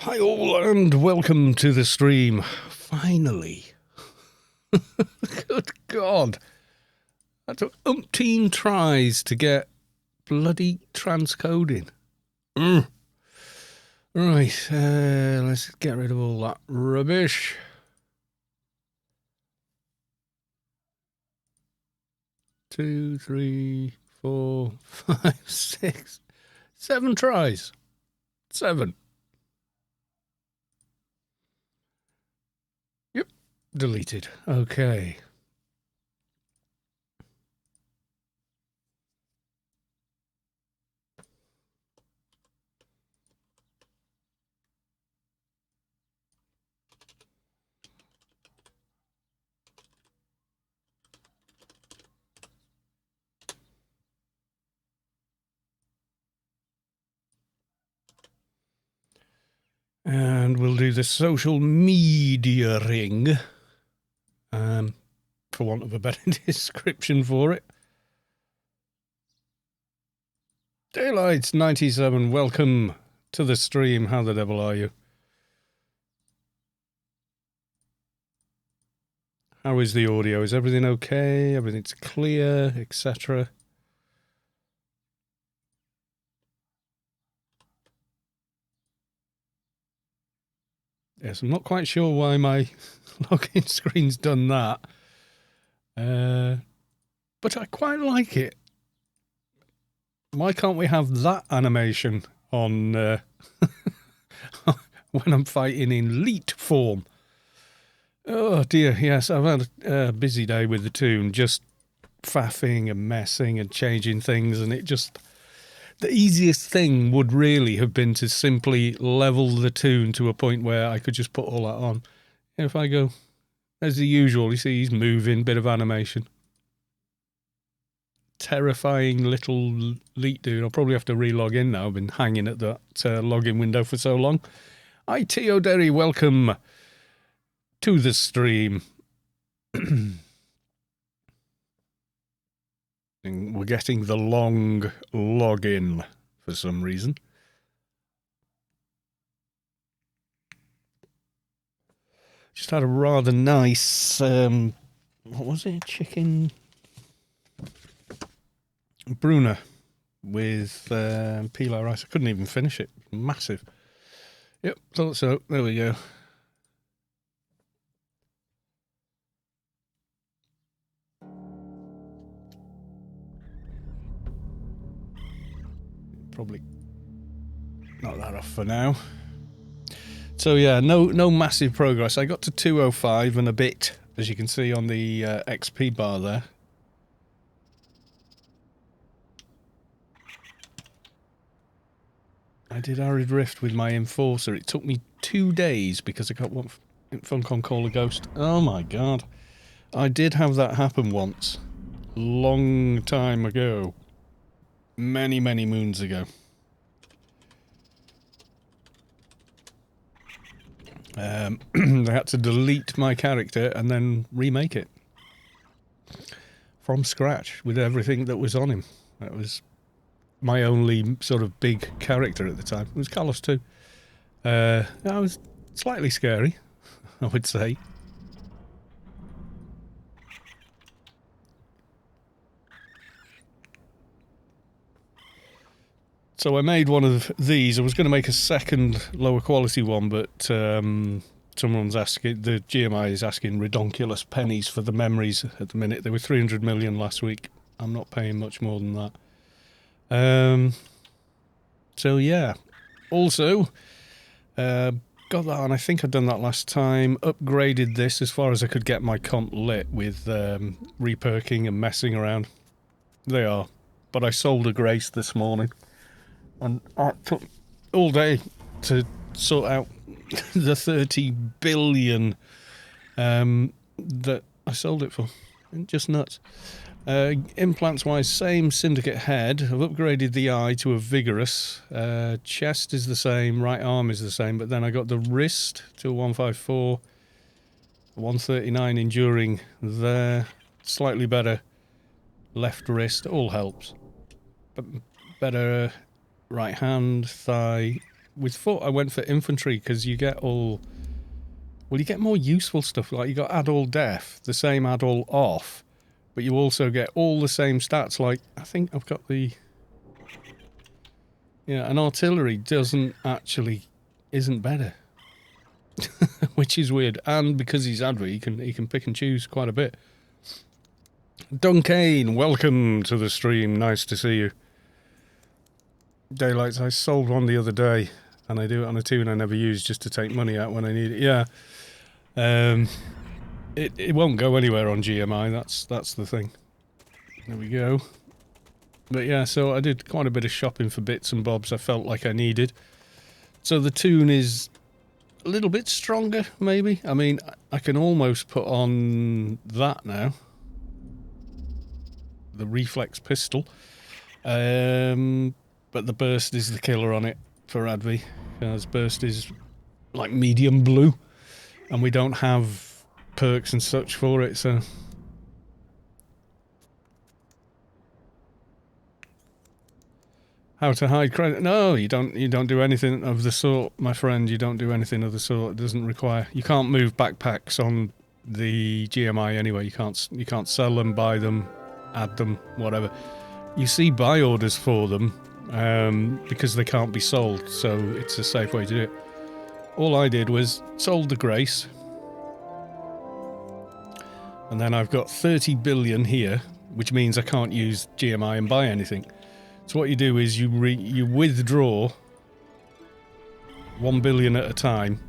Hi all and welcome to the stream. Finally. Good God. That took umpteen tries to get bloody transcoding. Right, let's get rid of all that rubbish. Two, three, 4, 5, 6, 7 tries. 7. Yep, deleted. Okay. And we'll do the social media ring, for want of a better description for it. Daylights 97, welcome to the stream. How the devil are you? How is the audio? Is everything okay? Everything's clear, etc.? Yes, I'm not quite sure why my login screen's done that. But I quite like it. Why can't we have that animation on when I'm fighting in elite form? Oh dear, yes, I've had a busy day with the toon, just faffing and messing and changing things, and it just... The easiest thing would really have been to simply level the toon to a point where I could just put all that on. If I go, as the usual, you see he's moving, bit of animation. Terrifying little leet dude. I'll probably have to re-log in now. I've been hanging at that login window for so long. IT O'Derry, welcome to the stream. We're getting the long login for some reason. Just had a rather nice, what was it? Chicken Bruner with pilau rice. I couldn't even finish it. Massive. Yep, thought so. There we go. Probably not that off for now. So yeah, no massive progress. I got to 205 and a bit, as you can see on the XP bar there. I did Arid Rift with my Enforcer. It took me 2 days because I got one Funcon Call a Ghost. Oh my god. I did have that happen once. Long time ago. Many, many moons ago. I had to delete my character and then remake it. From scratch, with everything that was on him. That was my only sort of big character at the time. It was Carlos too. That was slightly scary, I would say. So I made one of these. I was going to make a second lower quality one, but someone's asking, the GMI is asking redonkulous pennies for the memories at the minute. There were 300 million last week. I'm not paying much more than that. So yeah. Also, got that on. I think I'd done that last time. Upgraded this as far as I could get my comp lit with reperking and messing around. They are. But I sold a Grace this morning. And it took all day to sort out the 30 billion that I sold it for. Just nuts. Implants-wise, same syndicate head. I've upgraded the eye to a vigorous. Chest is the same, right arm is the same, but then I got the wrist to a 154, 139 enduring there. Slightly better left wrist, all helps. But better right hand, thigh, with foot, I went for infantry because you get all... Well, you get more useful stuff. Like, you got add all def, the same add all off, but you also get all the same stats. Like, I think I've got the... Yeah, an artillery isn't better. Which is weird. And because he's adver, he can pick and choose quite a bit. Dunkane, welcome to the stream. Nice to see you. Daylights, I sold one the other day, and I do it on a toon I never use just to take money out when I need it. Yeah. It won't go anywhere on GMI, that's the thing. There we go. But yeah, so I did quite a bit of shopping for bits and bobs I felt like I needed. So the toon is a little bit stronger, maybe. I mean, I can almost put on that now. The reflex pistol. But the burst is the killer on it for Advi. Because burst is like medium blue. And we don't have perks and such for it, so... How to hide credit? No, you don't do anything of the sort, my friend. You don't do anything of the sort. It doesn't require... You can't move backpacks on the GMI anyway. You can't sell them, buy them, add them, whatever. You see buy orders for them because they can't be sold, so it's a safe way to do it. All I did was sold the Grace, and then I've got 30 billion here, which means I can't use GMI and buy anything. So what you do is you withdraw 1 billion at a time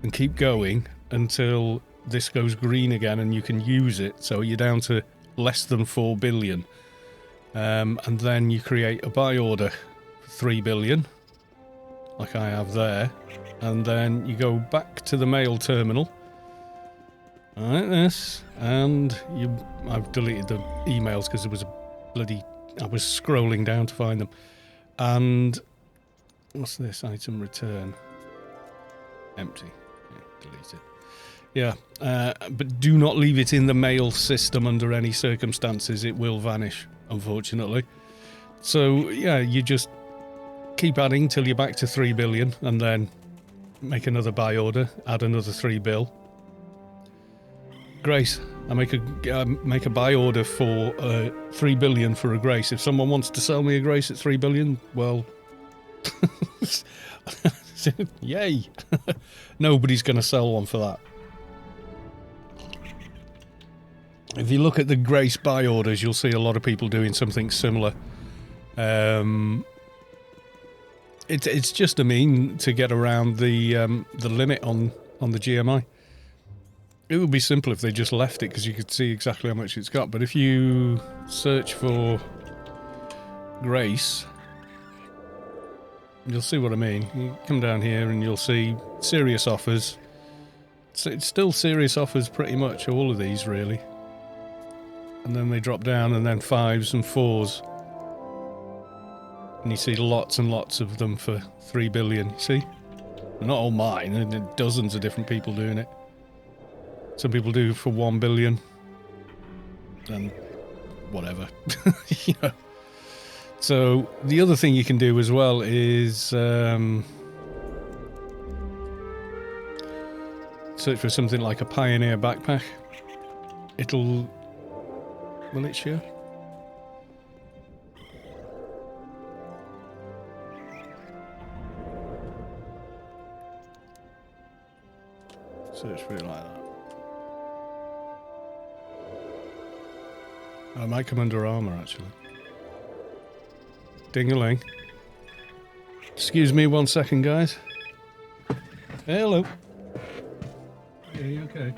and keep going until this goes green again and you can use it. So you're down to less than 4 billion. And then you create a buy order for 3 billion, like I have there. And then you go back to the mail terminal, like this, and I've deleted the emails because there was a bloody... I was scrolling down to find them. And what's this? Item return. Empty. Yeah, delete it. Yeah, but do not leave it in the mail system under any circumstances. It will vanish, unfortunately. So, yeah, you just keep adding till you're back to 3 billion and then make another buy order, add another 3 bill. Grace. I make a buy order for 3 billion for a Grace. If someone wants to sell me a Grace at 3 billion, well, yay! Nobody's going to sell one for that. If you look at the Grace buy orders, you'll see a lot of people doing something similar. It's just a mean to get around the limit on the GMI. It would be simple if they just left it because you could see exactly how much it's got. But if you search for Grace, you'll see what I mean. You come down here and you'll see serious offers. So it's still serious offers pretty much, all of these really. And then they drop down and then 5s and 4s. And you see lots and lots of them for 3 billion, see? They're not all mine, there are dozens of different people doing it. Some people do for 1 billion. And whatever. You know. So the other thing you can do as well is search for something like a Pioneer backpack. Will it show? Search for it like that. I might come under armour, actually. Ding-a-ling. Excuse me 1 second, guys. Hello. Are you okay?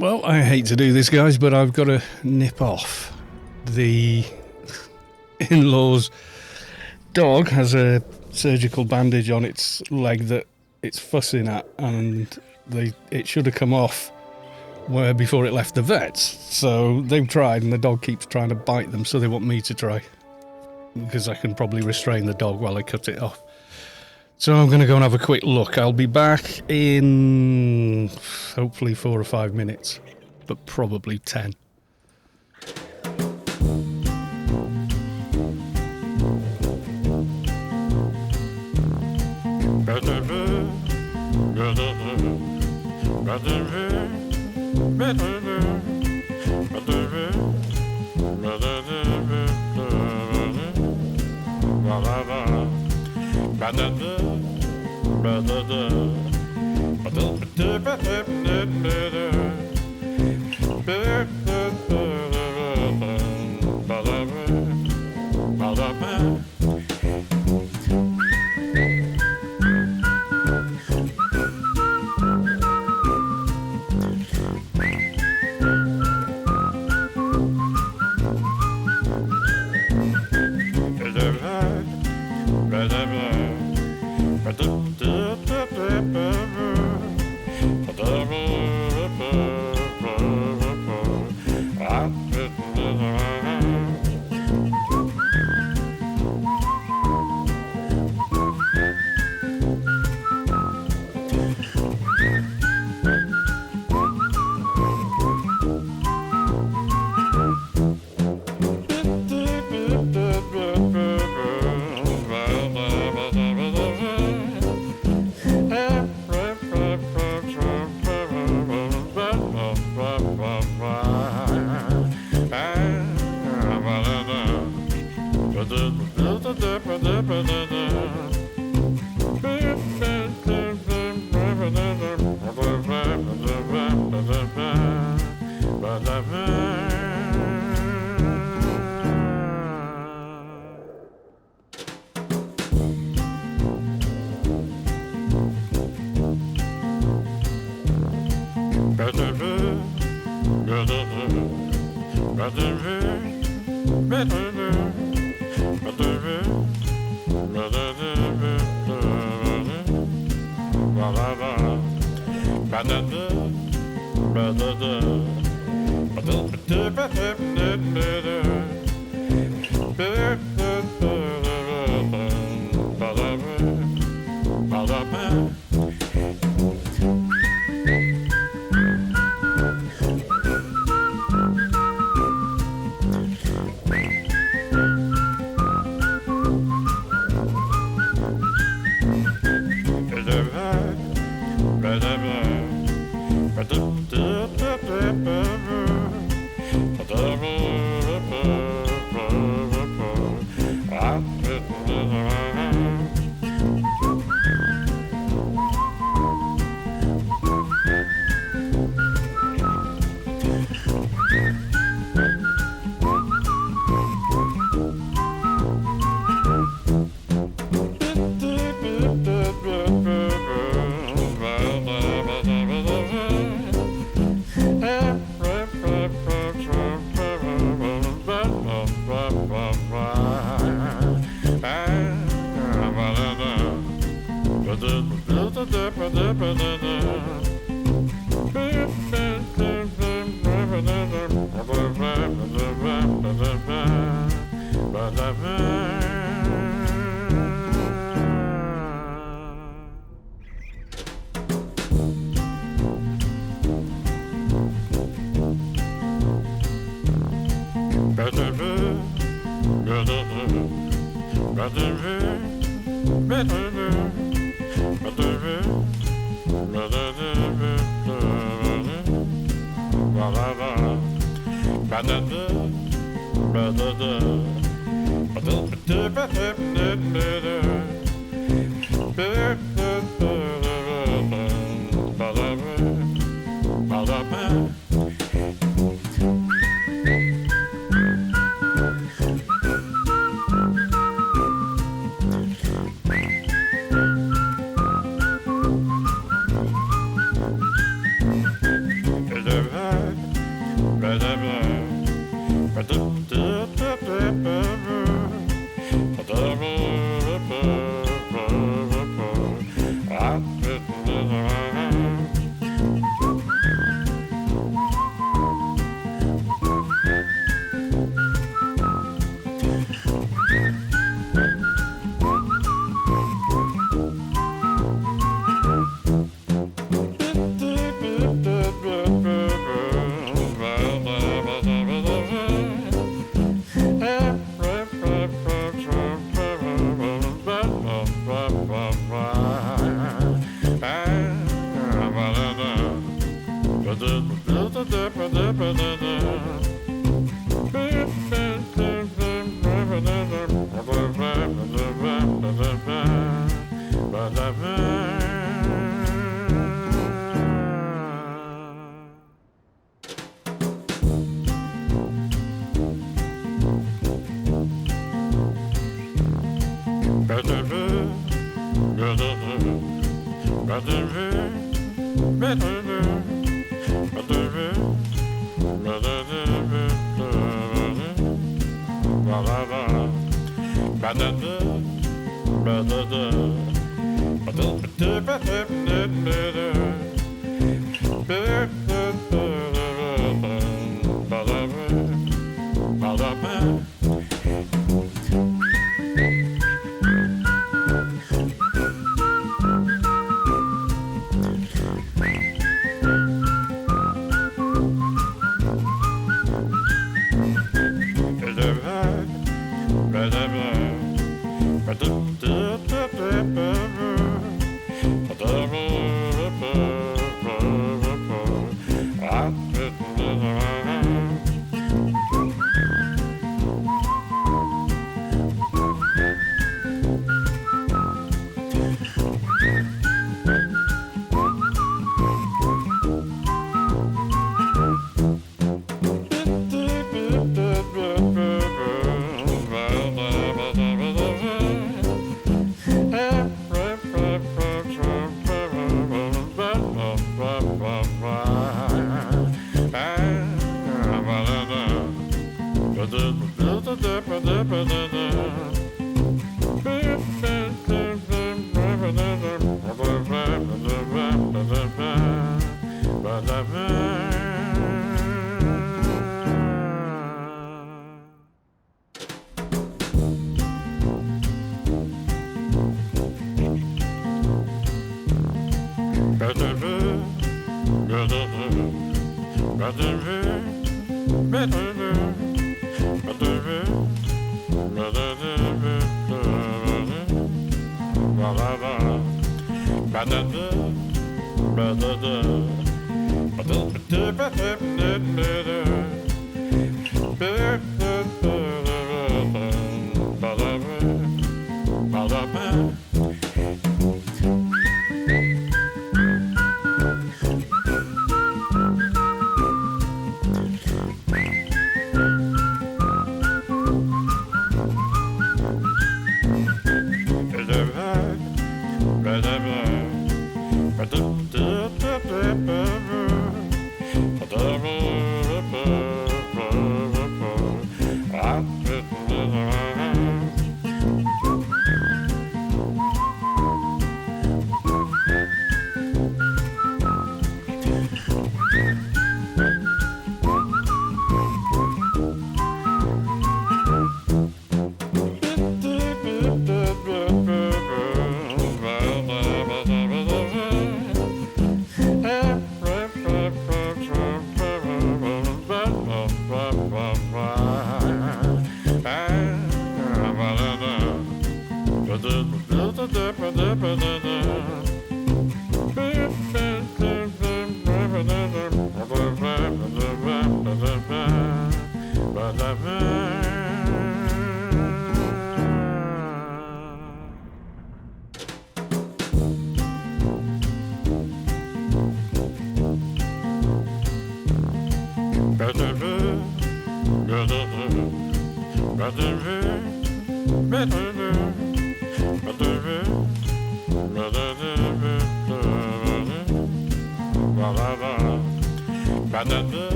Well, I hate to do this, guys, but I've got to nip off. The in-laws' dog has a surgical bandage on its leg that it's fussing at, and it should have come off before it left the vets. So they've tried, and the dog keeps trying to bite them, so they want me to try, because I can probably restrain the dog while I cut it off. So I'm going to go and have a quick look. I'll be back in hopefully 4 or 5 minutes, but probably 10.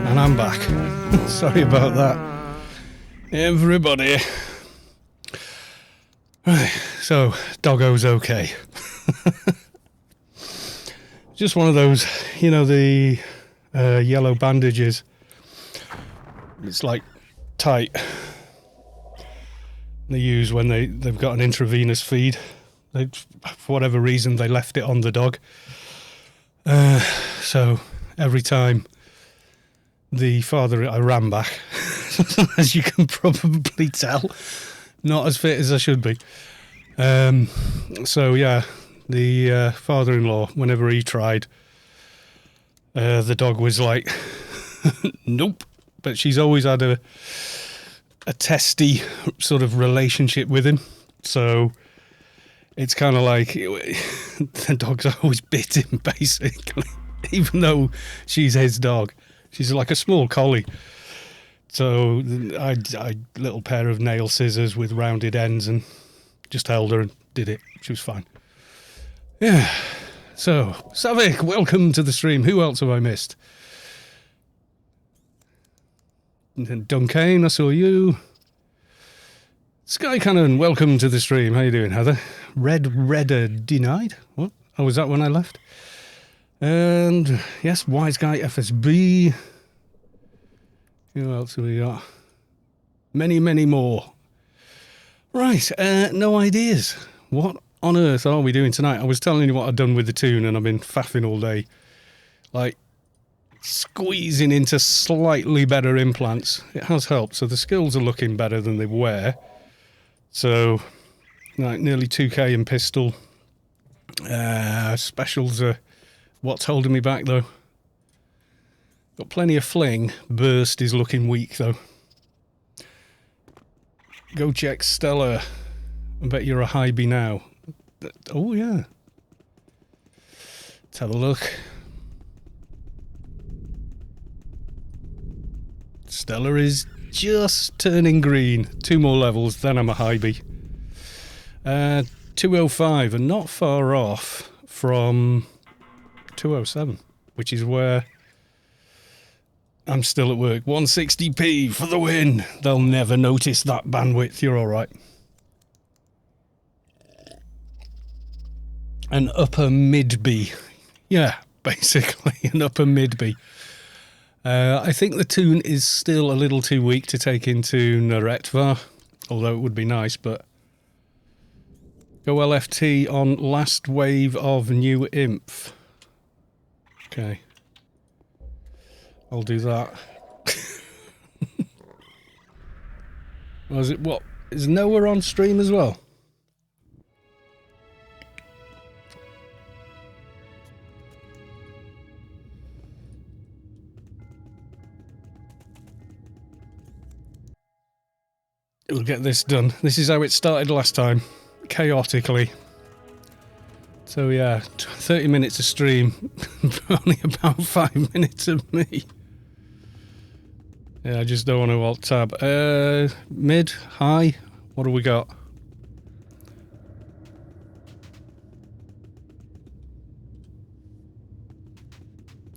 And I'm back. Sorry about that, everybody. Right, so doggo's okay. Just one of those, you know, the yellow bandages. It's like tight. They use when they've got an intravenous feed. They, for whatever reason, they left it on the dog. So every time the father, I ran back, as you can probably tell, not as fit as I should be. So yeah, the father-in-law, whenever he tried, the dog was like, nope. But she's always had a testy sort of relationship with him. So it's kind of like the dog's always bit him, basically, even though she's his dog. She's like a small collie. So I little pair of nail scissors with rounded ends and just held her and did it. She was fine. Yeah. So, Savik, welcome to the stream. Who else have I missed? And Duncan, I saw you. Sky Cannon, welcome to the stream. How you doing, Heather? Redder denied. What? Oh, was that when I left? And yes, Wise Guy FSB. Who else have we got? Many, many more. Right, no ideas. What on earth are we doing tonight? I was telling you what I'd done with the toon, and I've been faffing all day. Like, squeezing into slightly better implants. It has helped. So the skills are looking better than they were. So, like, nearly 2k in pistol. Specials are what's holding me back, though. Got plenty of fling. Burst is looking weak, though. Go check Stella. I bet you're a highbie now. Oh, yeah. Let's have a look. Stella is just turning green. 2 more levels, then I'm a highbie. 205, and not far off from 207, which is where I'm still at work. 160p for the win. They'll never notice that bandwidth. You're all right. An upper mid-B. Yeah, basically an upper mid-B. I think the toon is still a little too weak to take into Naretva, although it would be nice, but go LFT on last wave of New Inf. Okay. I'll do that. Was it what? Is Noah on stream as well? We'll get this done. This is how it started last time, chaotically. So yeah, 30 minutes of stream, only about 5 minutes of me. Yeah, I just don't want to alt tab. Mid, high, what do we got?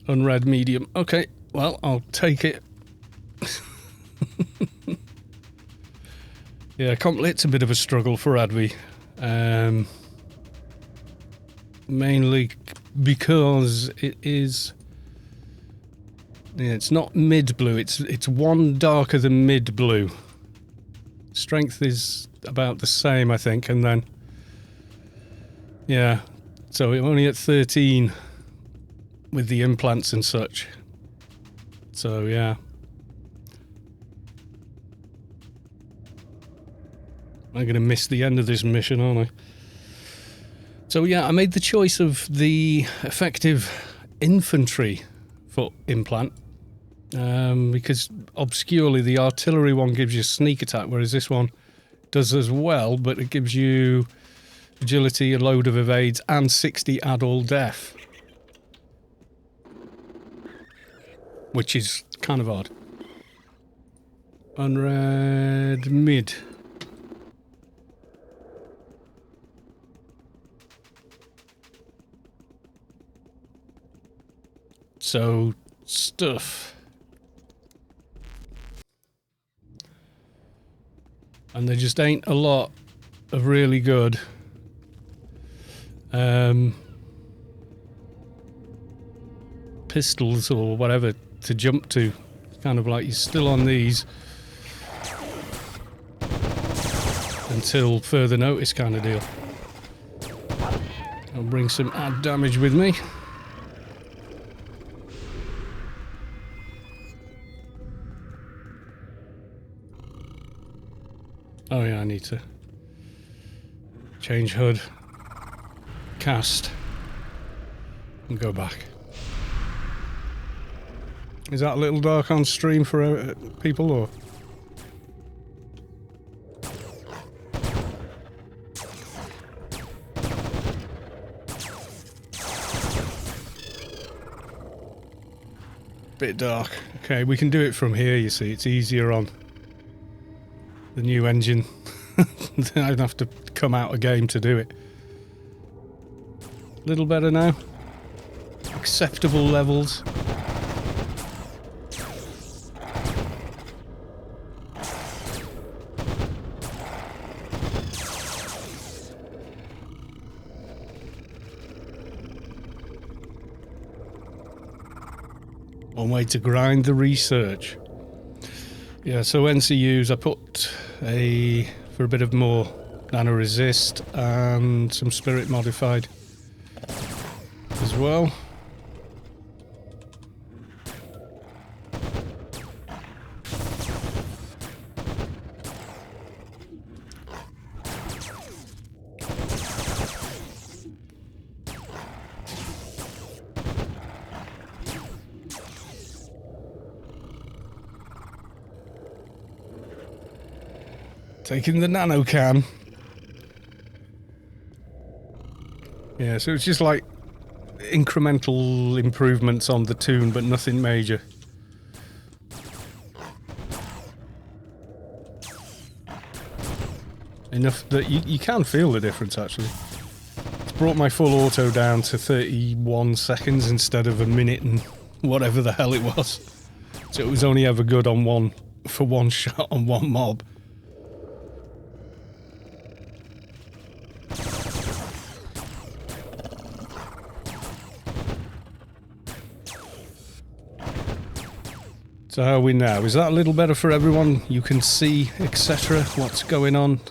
Unread medium. Okay, well, I'll take it. Yeah, Complit's a bit of a struggle for Advi. Mainly because it is... Yeah, it's not mid blue, it's one darker than mid blue. Strength is about the same, I think, and then... Yeah, so we're only at 13 with the implants and such. So, yeah. I'm going to miss the end of this mission, aren't I? So yeah, I made the choice of the effective infantry foot implant because obscurely the artillery one gives you sneak attack, whereas this one does as well, but it gives you agility, a load of evades, and 60 add all death. Which is kind of odd. Unread mid. So, stuff. And there just ain't a lot of really good pistols or whatever to jump to. Kind of like you're still on these until further notice kind of deal. I'll bring some add damage with me. Oh yeah, I need to change HUD, cast, and go back. Is that a little dark on stream for people, or? Bit dark. Okay, we can do it from here, you see. It's easier on the new engine. Then I'd have to come out a game to do it. A little better now. Acceptable levels. One way to grind the research. Yeah, so NCUs, I put for a bit of more nano resist and some spirit modified as well. Taking the nano can. Yeah, so it's just like incremental improvements on the toon, but nothing major. Enough that you can feel the difference, actually. It's brought my full auto down to 31 seconds instead of a minute and whatever the hell it was. So it was only ever good on one shot on one mob. So how are we now? Is that a little better for everyone? You can see, etc. What's going on?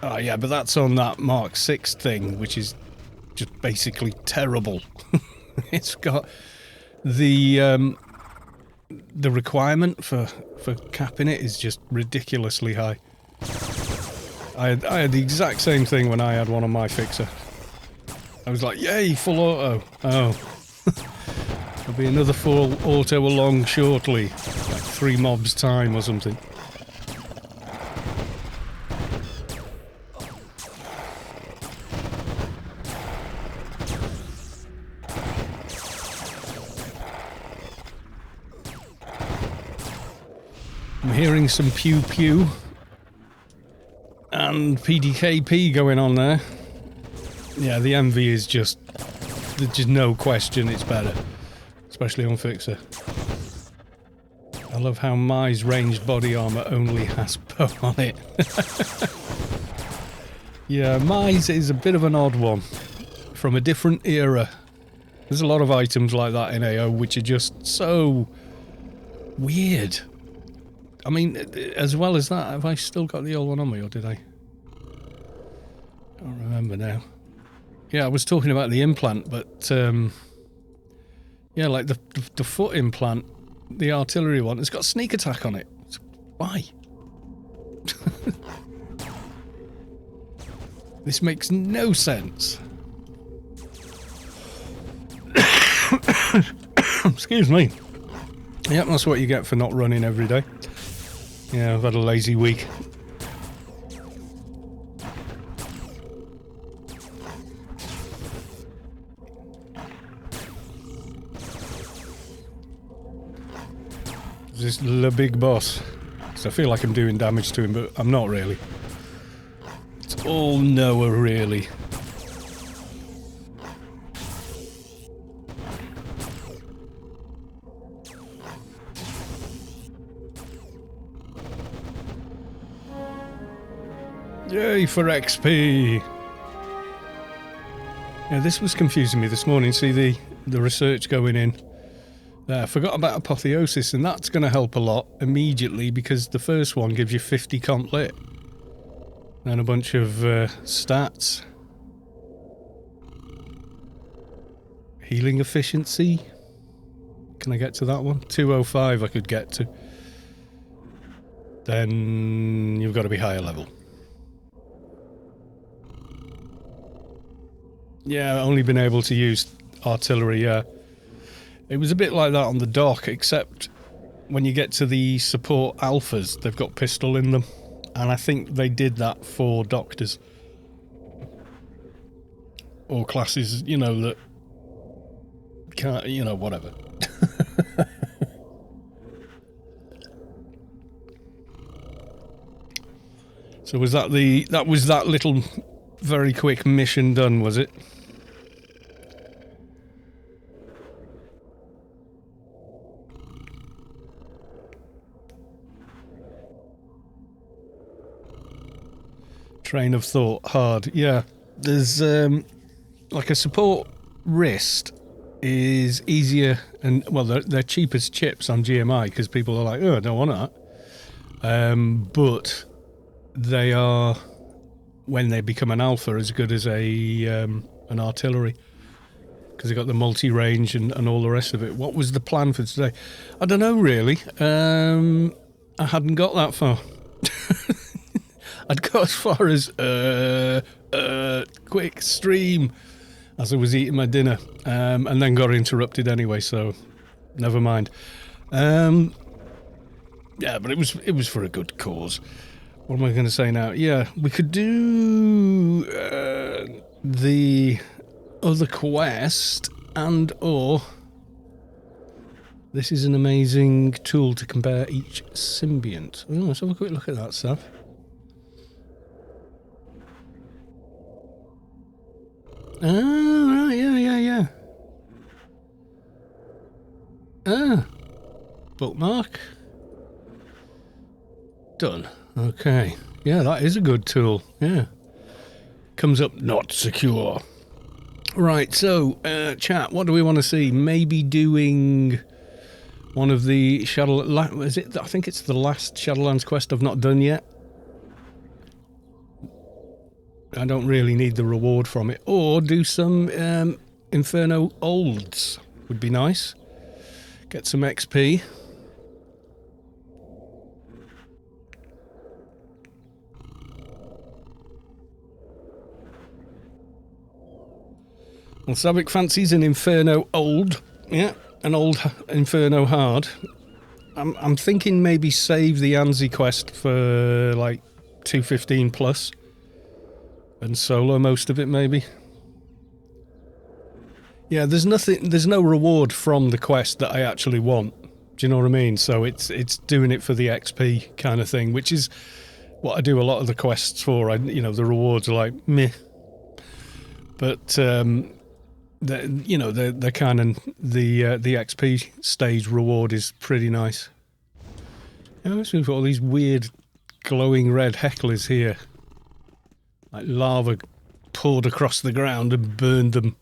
Oh yeah, but that's on that Mark 6 thing, which is just basically terrible. It's got the the requirement for capping it is just ridiculously high. I had the exact same thing when I had one on my fixer. I was like, yay, full auto. Oh. There'll be another full auto along shortly. Like 3 mobs time or something. I'm hearing some pew pew and PDKP going on there. Yeah, the MV is just, there's just no question it's better, especially on fixer. I love how Mai's ranged body armor only has bow on it. Yeah, Mai's is a bit of an odd one from a different era. There's a lot of items like that in AO which are just so weird. I mean, as well as that, have I still got the old one on me, or did I? Can't remember now. Yeah, I was talking about the implant, but yeah, like the foot implant, the artillery one, it's got sneak attack on it. Why? This makes no sense. Excuse me. Yep, that's what you get for not running every day. Yeah, I've had a lazy week. This is the big boss. So I feel like I'm doing damage to him, but I'm not really. It's all Noah, really. Yay for XP! Yeah, this was confusing me this morning. See the research going in. I forgot about Apotheosis, and that's going to help a lot immediately because the first one gives you 50 comp lit. And a bunch of stats. Healing efficiency. Can I get to that one? 205 I could get to. Then you've got to be higher level. Yeah, I've only been able to use artillery, yeah. It was a bit like that on the dock, except when you get to the support alphas, they've got pistol in them. And I think they did that for doctors. Or classes, you know, that can't, you know, whatever. So was that that little very quick mission done, was it? Train of thought, hard. Yeah, there's like a support wrist is easier, and well, they're cheapest chips on GMI because people are like, oh, I don't want that. But they are, when they become an alpha, as good as a an artillery because they got the multi-range and all the rest of it. What was the plan for today? I don't know really. I hadn't got that far. I'd go as far as quick stream as I was eating my dinner, and then got interrupted anyway, so never mind. Yeah, but it was for a good cause. What am I going to say now? Yeah, we could do the other quest, and or this is an amazing tool to compare each symbiont. Oh, let's have a quick look at that stuff. Ah, right, yeah. Ah, bookmark. Done. Okay. Yeah, that is a good tool. Yeah. Comes up not secure. Right, so, chat, what do we want to see? Maybe doing one of the Shadow... Is it? I think it's the last Shadowlands quest I've not done yet. I don't really need the reward from it. Or do some Inferno Olds. Would be nice. Get some XP. Well, Savick fancies an Inferno old. Yeah, an old Inferno hard. I'm thinking maybe save the Anzi quest for like 215 plus and solo most of it maybe. Yeah, there's no reward from the quest that I actually want. Do you know what I mean? So it's doing it for the XP kind of thing, which is what I do a lot of the quests for. The rewards are like meh, but they're kind of the XP stage reward is pretty nice. We've got all these weird glowing red hecklers here, like lava poured across the ground and burned them.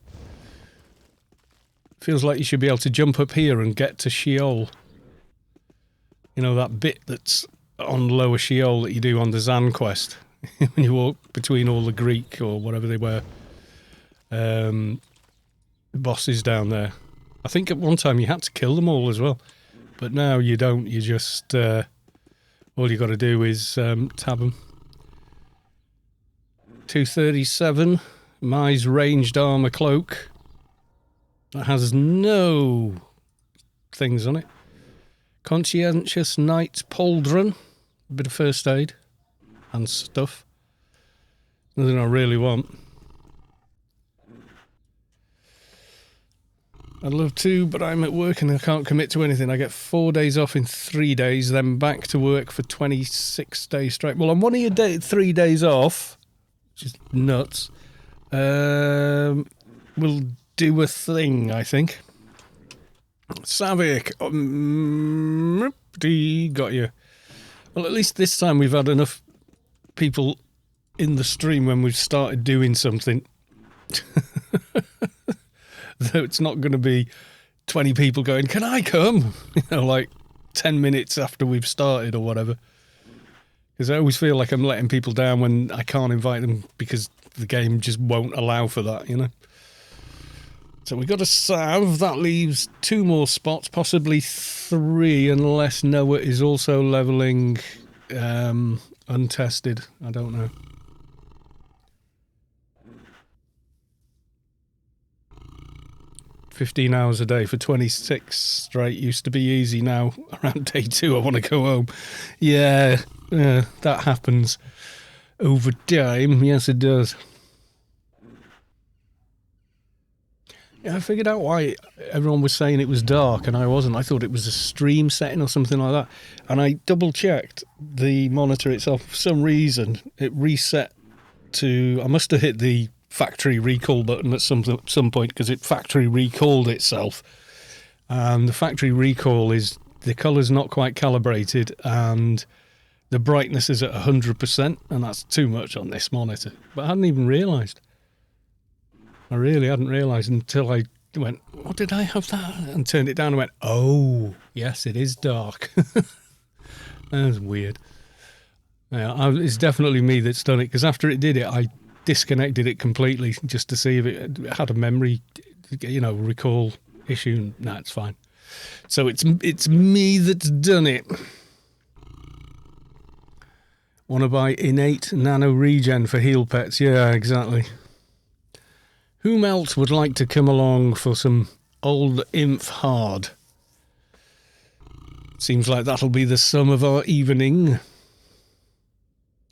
Feels like you should be able to jump up here and get to Sheol. You know, that bit that's on Lower Sheol that you do on the Zan quest when you walk between all the Greek or whatever they were bosses down there. I think at one time you had to kill them all as well, but now you don't. You just all you got to do is tab them. 237 Mai's ranged armor cloak. That has no things on it. Conscientious Knight's pauldron. A bit of first aid and stuff. Nothing I really want. I'd love to, but I'm at work and I can't commit to anything. I get 4 days off in 3 days, then back to work for 26 days straight. Well, I'm one of your 3 days off, which is nuts. We'll do a thing, I think. Savick, got you. Well, at least this time we've had enough people in the stream when we've started doing something. Though it's not going to be 20 people going, can I come? Like 10 minutes after we've started or whatever. Because I always feel like I'm letting people down when I can't invite them because the game just won't allow for that, So we've got a salve. That leaves 2 more spots, possibly 3, unless Noah is also levelling untested. I don't know. $15 hours a day for 26 straight used to be easy. Now, around day 2, I want to go home. Yeah, that happens over time. Yes, it does. Yeah, I figured out why everyone was saying it was dark and I wasn't. I thought it was a stream setting or something like that. And I double-checked the monitor itself. For some reason, it reset to... I must have hit the factory recall button at some point because it factory recalled itself. And the factory recall is the colour's not quite calibrated and the brightness is at 100%, and that's too much on this monitor. But I hadn't even realised. I really hadn't realised until I went, what did I have that? And turned it down and went, oh, yes, it is dark. That's weird. Yeah, it's definitely me that's done it, because after it did it, I disconnected it completely just to see if it had a memory, recall issue. No, it's fine. So it's me that's done it. Want to buy innate nano regen for heal pets? Yeah, exactly. Whom else would like to come along for some old Inf Hard? Seems like that'll be the sum of our evening.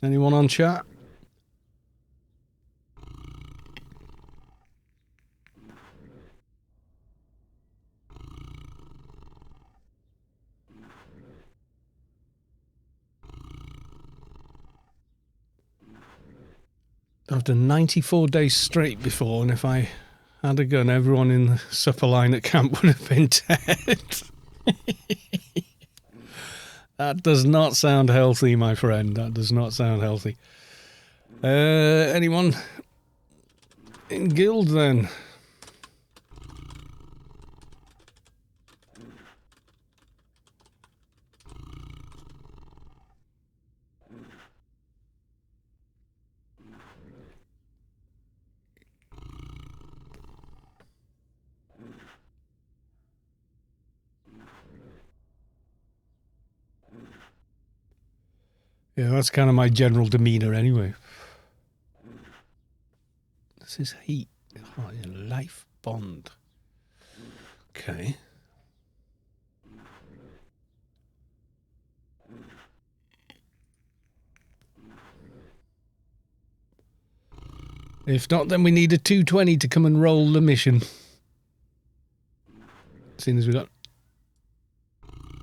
Anyone on chat? I've done 94 days straight before, and if I had a gun, everyone in the supper line at camp would have been dead. That does not sound healthy, my friend. That does not sound healthy. Anyone in guild, then? Yeah, that's kind of my general demeanour anyway. This is heat. Oh, life bond. Okay. If not, then we need a 220 to come and roll the mission. Seeing as we got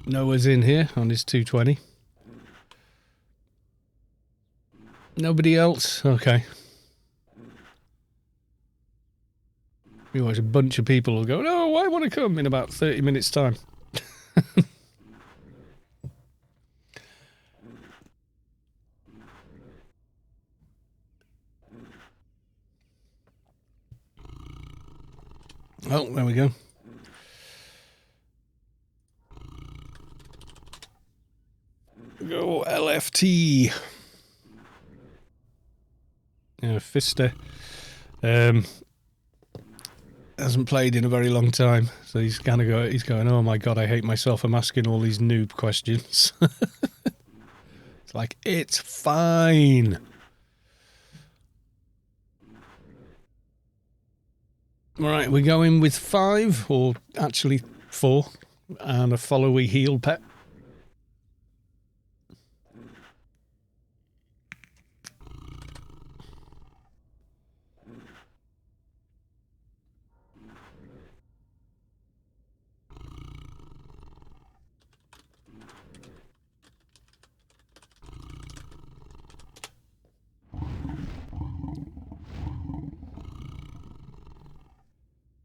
Noah's in here on his 220. Nobody else? Okay. You watch a bunch of people will go, no, I want to come in about 30 minutes' time. Oh, there we go. Go LFT. Yeah, Fister. Hasn't played in a very long time, so he's kind of going, oh my god, I hate myself, I'm asking all these noob questions. It's like, it's fine. Alright, we're going with 5, or actually 4, and a followy heal pet.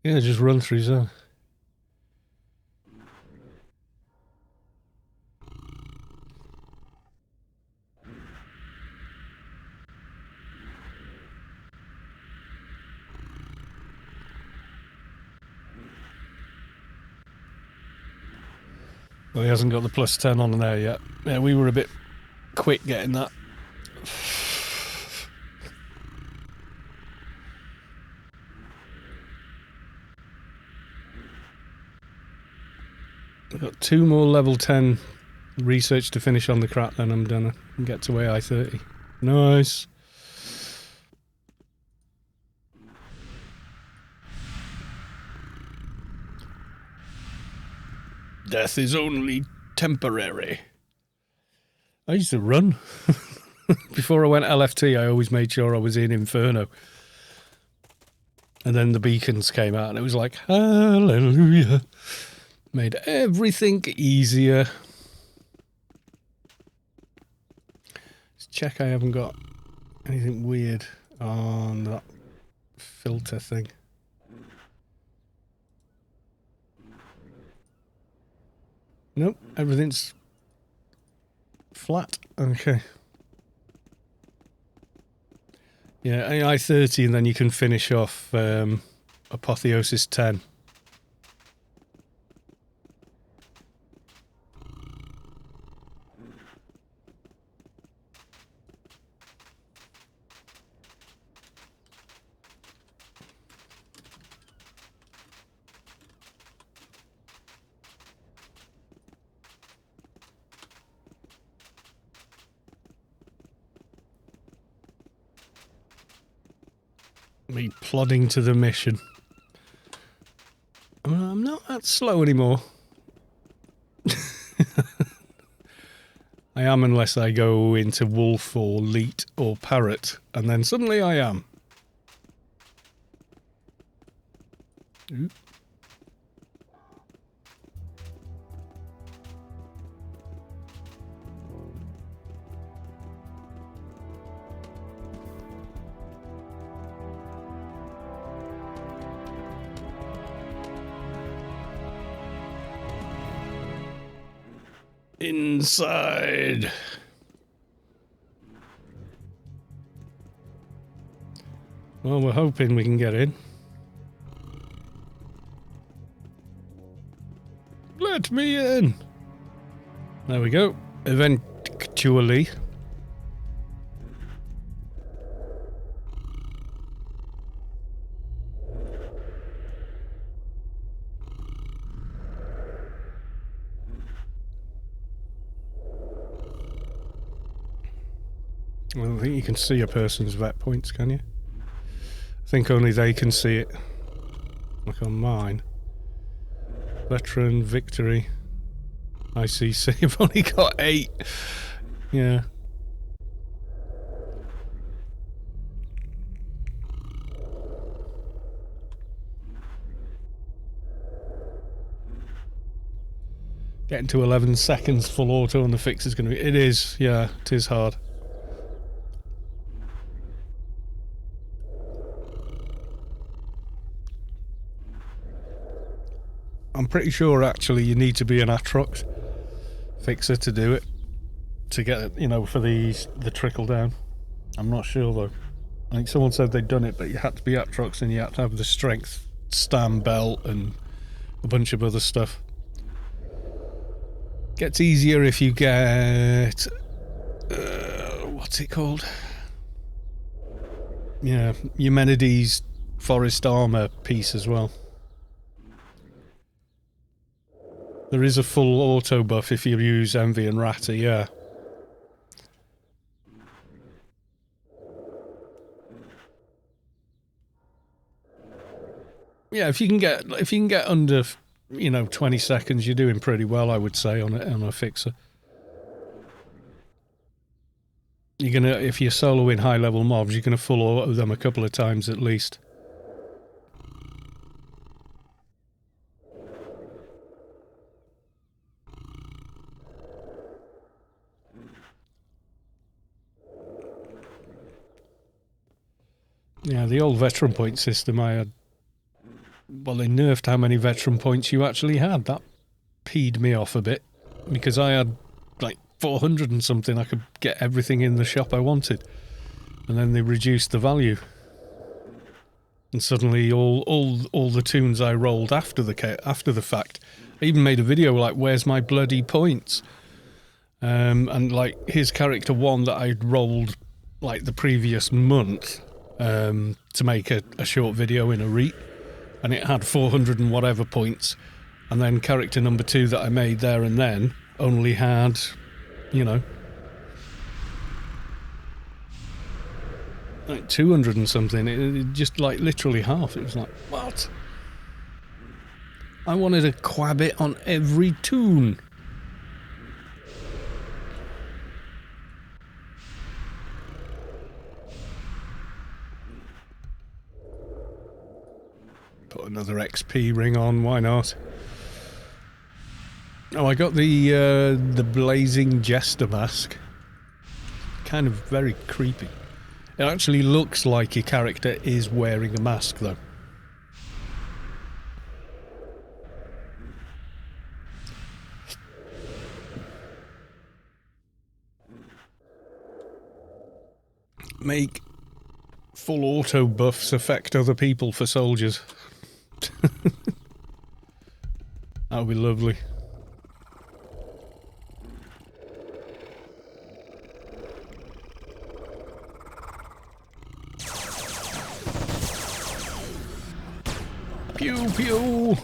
Yeah, just run through zone. Well, he hasn't got the plus 10 on there yet. Yeah, we were a bit quick getting that. I've got 2 more level 10 research to finish on the crap, then I'm done and get to AI30. Nice. Death is only temporary. I used to run. Before I went LFT, I always made sure I was in Inferno. And then the beacons came out and it was like, hallelujah. Made everything easier. Let's check I haven't got anything weird on that filter thing. Nope, everything's flat. Okay. Yeah, AI 30 and then you can finish off Apotheosis 10. Me plodding to the mission. I'm not that slow anymore. I am unless I go into Wolf or Leet or Parrot, and then suddenly I am. Ooh. Inside. Well, we're hoping we can get in. Let me in. There we go. Eventually. I don't think you can see a person's vet points, can you? I think only they can see it. Like on mine. Veteran, victory, ICC. I've only got 8. Yeah. Getting to 11 seconds full auto on the fix is going to be... It is, yeah, it is hard. I'm pretty sure, actually, you need to be an Atrox fixer to do it. To get it, you know, for the trickle down. I'm not sure, though. I think someone said they'd done it, but you had to be Atrox and you had to have the strength stam belt and a bunch of other stuff. Gets easier if you get... what's it called? Yeah, Eumenides forest armor piece as well. There is a full auto buff if you use Envy and Ratty, yeah. Yeah, if you can get under, you know, 20 seconds, you're doing pretty well, I would say, on a fixer. You're gonna, if you're soloing high level mobs, you're gonna full auto them a couple of times at least. Yeah, the old veteran point system I had... Well, they nerfed how many veteran points you actually had. That peed me off a bit. Because I had, like, 400 and something. I could get everything in the shop I wanted. And then they reduced the value. And suddenly all the toons I rolled after the fact... I even made a video like, where's my bloody points? And, like, his character 1 that I'd rolled, like, the previous month... to make a short video in a REIT, and it had 400 and whatever points, and then character number 2 that I made there and then only had, you know, like 200 and something. It just, like, literally half. It was like, what? I wanted a quabbit on every toon. Put another XP ring on, why not? Oh, I got the blazing jester mask. Kind of very creepy. It actually looks like your character is wearing a mask, though. Make full auto buffs affect other people for soldiers. That would be lovely. Pew pew!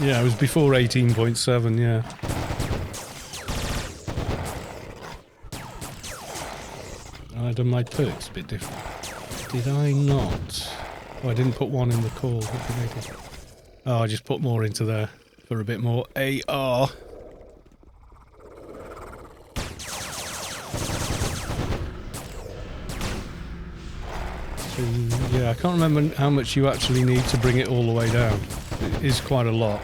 Yeah, it was before 18.7, yeah. I'd done my perks a bit different. Did I not? Oh, I didn't put one in the call. What did I do? Oh, I just put more into there for a bit more AR. So, yeah, I can't remember how much you actually need to bring it all the way down. It is quite a lot.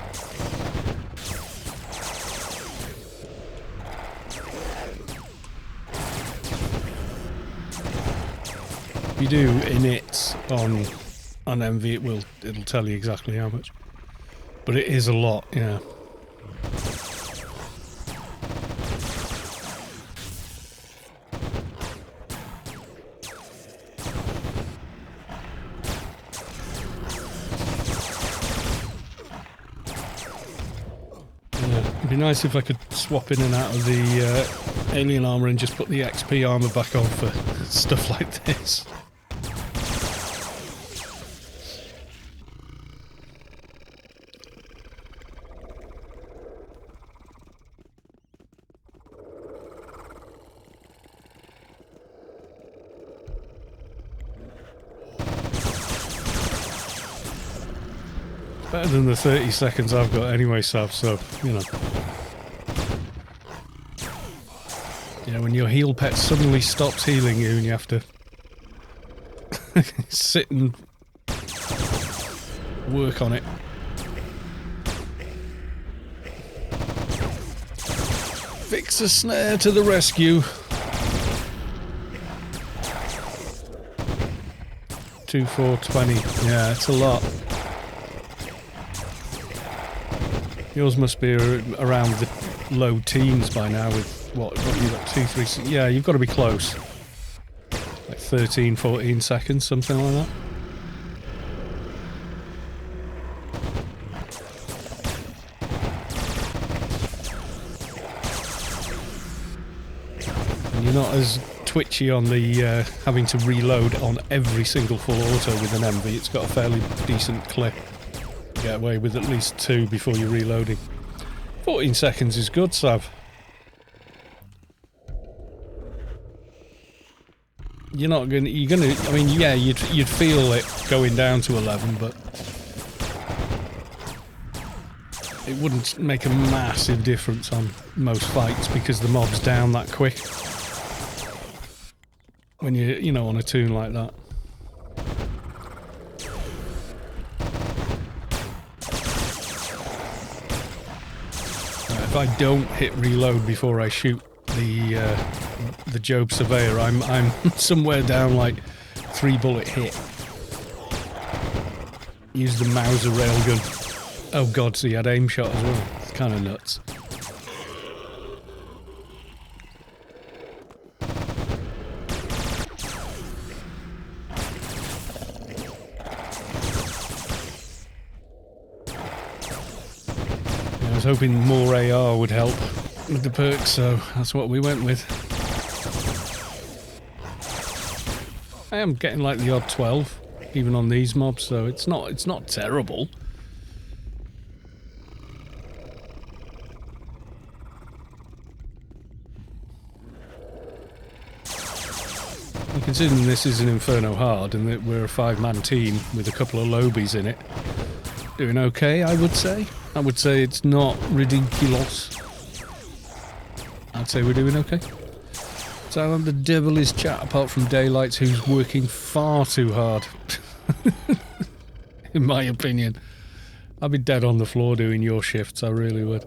If you do init on Envy, it'll tell you exactly how much. But it is a lot, yeah. It'd be nice if I could swap in and out of the alien armor and just put the XP armor back on for stuff like this. Better than the 30 seconds I've got anyway, Sav, so, you know. Yeah, when your heal pet suddenly stops healing you and you have to sit and work on it. Fix a snare to the rescue. 2, 4, 20. Yeah, it's a lot. Yours must be around the low teens by now with what you got, 2, 3, 6. Yeah, you've got to be close. Like 13, 14 seconds, something like that. And you're not as twitchy on the having to reload on every single full auto with an MV. It's got a fairly decent clip. You get away with at least 2 before you're reloading. 14 seconds is good, Sav. You're not gonna. You're gonna. I mean, yeah, you'd feel it going down to 11, but it wouldn't make a massive difference on most fights because the mob's down that quick. When you know, on a toon like that. If I don't hit reload before I shoot the Job Surveyor, I'm somewhere down like 3 bullet hit. Use the Mauser railgun. Oh god, so he had aim shot as well. It's kind of nuts. I was hoping more AR would help with the perks, so that's what we went with. I am getting like the odd 12, even on these mobs, so it's not terrible. And considering this is an Inferno Hard and that we're a 5-man team with a couple of lobies in it, doing okay, I would say. I would say it's not ridiculous. I'd say we're doing okay. So the devil is chat, apart from Daylights, who's working far too hard. In my opinion. I'd be dead on the floor doing your shifts, I really would.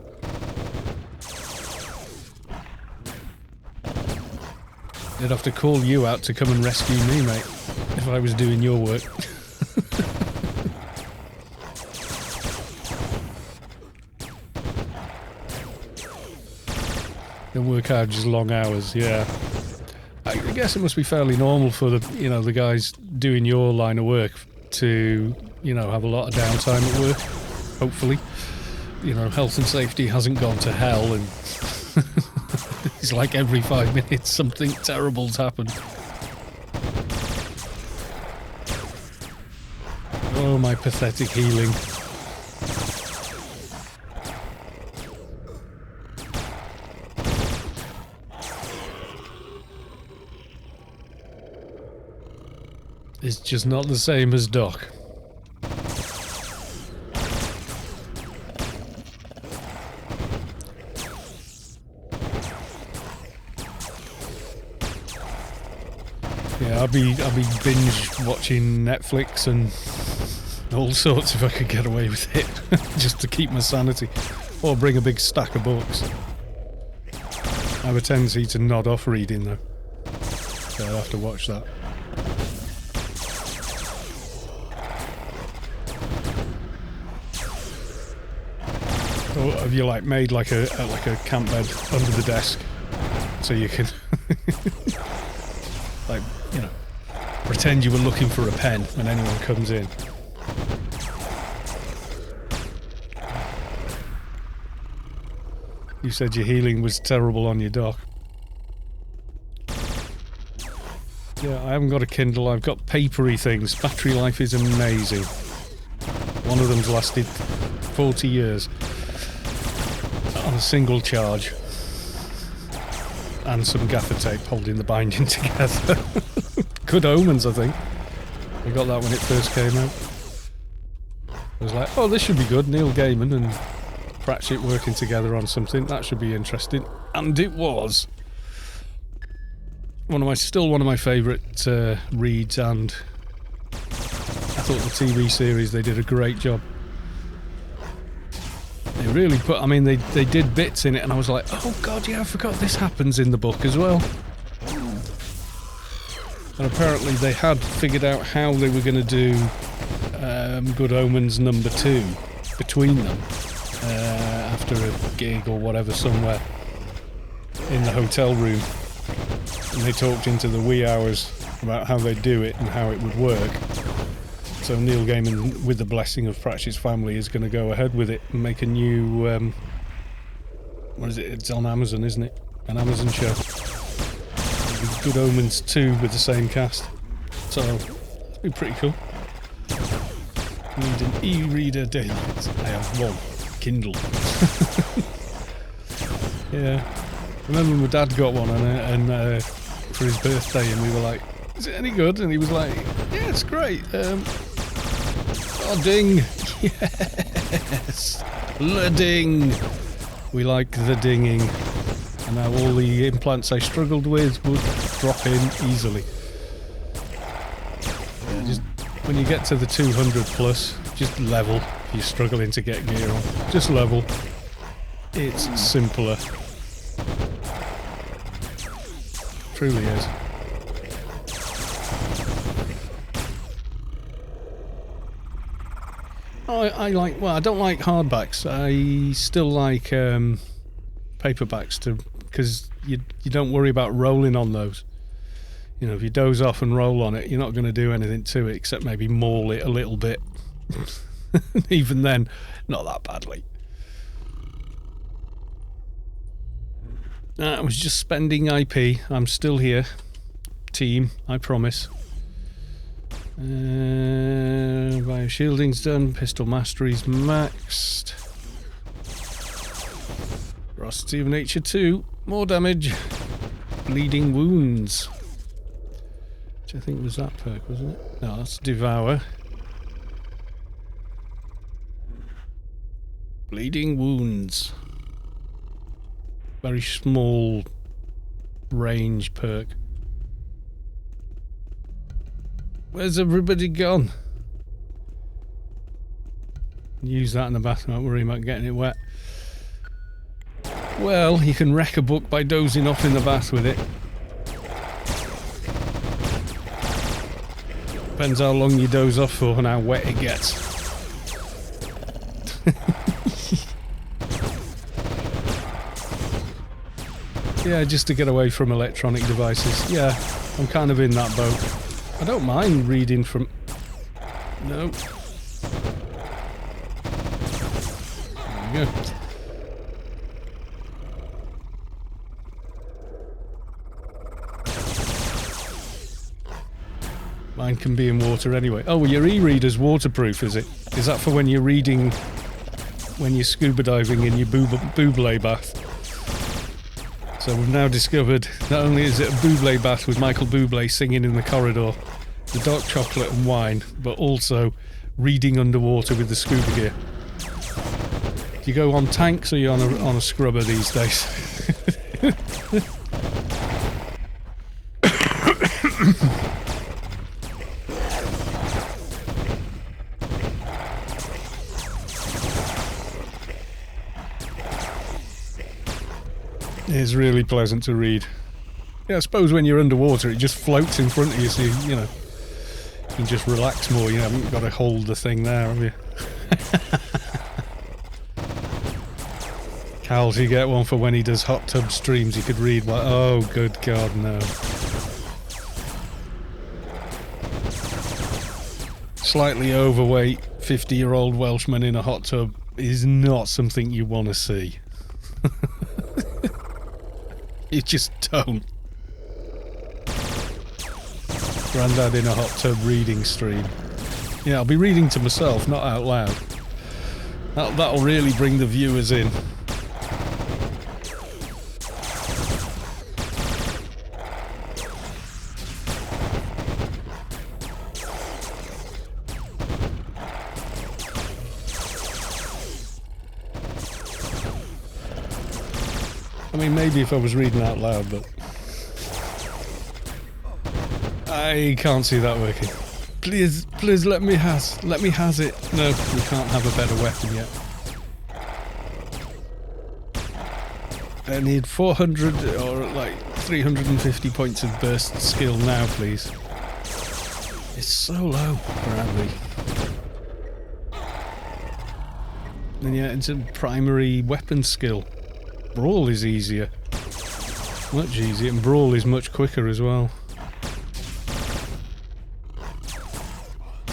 They'd have to call you out to come and rescue me, mate, if I was doing your work. They work hard, just long hours, yeah. I guess it must be fairly normal for the the guys doing your line of work to, have a lot of downtime at work, hopefully. Health and safety hasn't gone to hell and it's like every 5 minutes something terrible's happened. Oh, my pathetic healing. It's just not the same as Doc. Yeah, I'd be binge watching Netflix and all sorts if I could get away with it, just to keep my sanity, or bring a big stack of books. I have a tendency to nod off reading though, so I'll have to watch that. Or have you made like a camp bed under the desk so you can pretend you were looking for a pen when anyone comes in? You said your healing was terrible on your dock. Yeah, I haven't got a Kindle, I've got papery things. Battery life is amazing. One of them's lasted 40 years. On a single charge. And some gaffer tape holding the binding together. Good omens, I think. I got that when it first came out. I was like, oh, this should be good. Neil Gaiman and Pratchett working together on something. That should be interesting. And it was. Still one of my favourite reads, and I thought the TV series, they did a great job. They really put, I mean, they did bits in it, and I was like, oh god, yeah, I forgot this happens in the book as well. And apparently they had figured out how they were going to do Good Omens #2 between them after a gig or whatever somewhere in the hotel room. And they talked into the wee hours about how they'd do it and how it would work. So Neil Gaiman, with the blessing of Pratchett's family, is going to go ahead with it and make a new... what is it? It's on Amazon, isn't it? An Amazon show. Good Omens 2 with the same cast. So, it'll be pretty cool. Need an e-reader daily. I have one. Kindle. Yeah. I remember my dad got one and for his birthday, and we were like, is it any good? And he was like, yeah, it's great. Oh, ding. Yes. The ding. We like the dinging. And now all the implants I struggled with would drop in easily. Yeah, just when you get to the 200 plus, just level. If you're struggling to get gear on, just level. It's simpler. Truly is. I like, well, I don't like hardbacks. I still like paperbacks because you don't worry about rolling on those. You know, if you doze off and roll on it, you're not going to do anything to it except maybe maul it a little bit. Even then, not that badly. I was just spending IP. I'm still here. Team, I promise. Bio shielding's done. Pistol mastery's maxed. Ferocity of Nature 2. More damage. Bleeding wounds. Which I think was that perk, wasn't it? No, that's Devour. Bleeding wounds. Very small range perk. Where's everybody gone? Use that in the bath, don't worry about getting it wet. Well, you can wreck a book by dozing off in the bath with it. Depends how long you doze off for and how wet it gets. Yeah, just to get away from electronic devices. Yeah, I'm kind of in that boat. I don't mind reading from... No. There we go. Mine can be in water anyway. Oh, well, your e-reader's waterproof, is it? Is that for when you're reading... when you're scuba diving in your Bublé bath? So we've now discovered, not only is it a Bublé bath with Michael Bublé singing in the corridor, the dark chocolate and wine, but also reading underwater with the scuba gear. Do you go on tanks or are you on a scrubber these days? It's really pleasant to read. Yeah, I suppose when you're underwater it just floats in front of you, so you know, you can just relax more. You haven't got to hold the thing there, have you? Cal's, you get one for when he does hot tub streams. You could read what? Oh, good God, no. Slightly overweight 50-year-old Welshman in a hot tub is not something you want to see. You just don't. Grandad in a hot tub reading stream. Yeah, I'll be reading to myself, not out loud. That'll really bring the viewers in. I mean, maybe if I was reading out loud, but I can't see that working. Please, please let me has it. No, we can't have a better weapon yet. I need 400 or like 350 points of burst skill now, please. It's so low for Abby. And yeah, it's a primary weapon skill. Brawl is easier. Much easier, and Brawl is much quicker as well.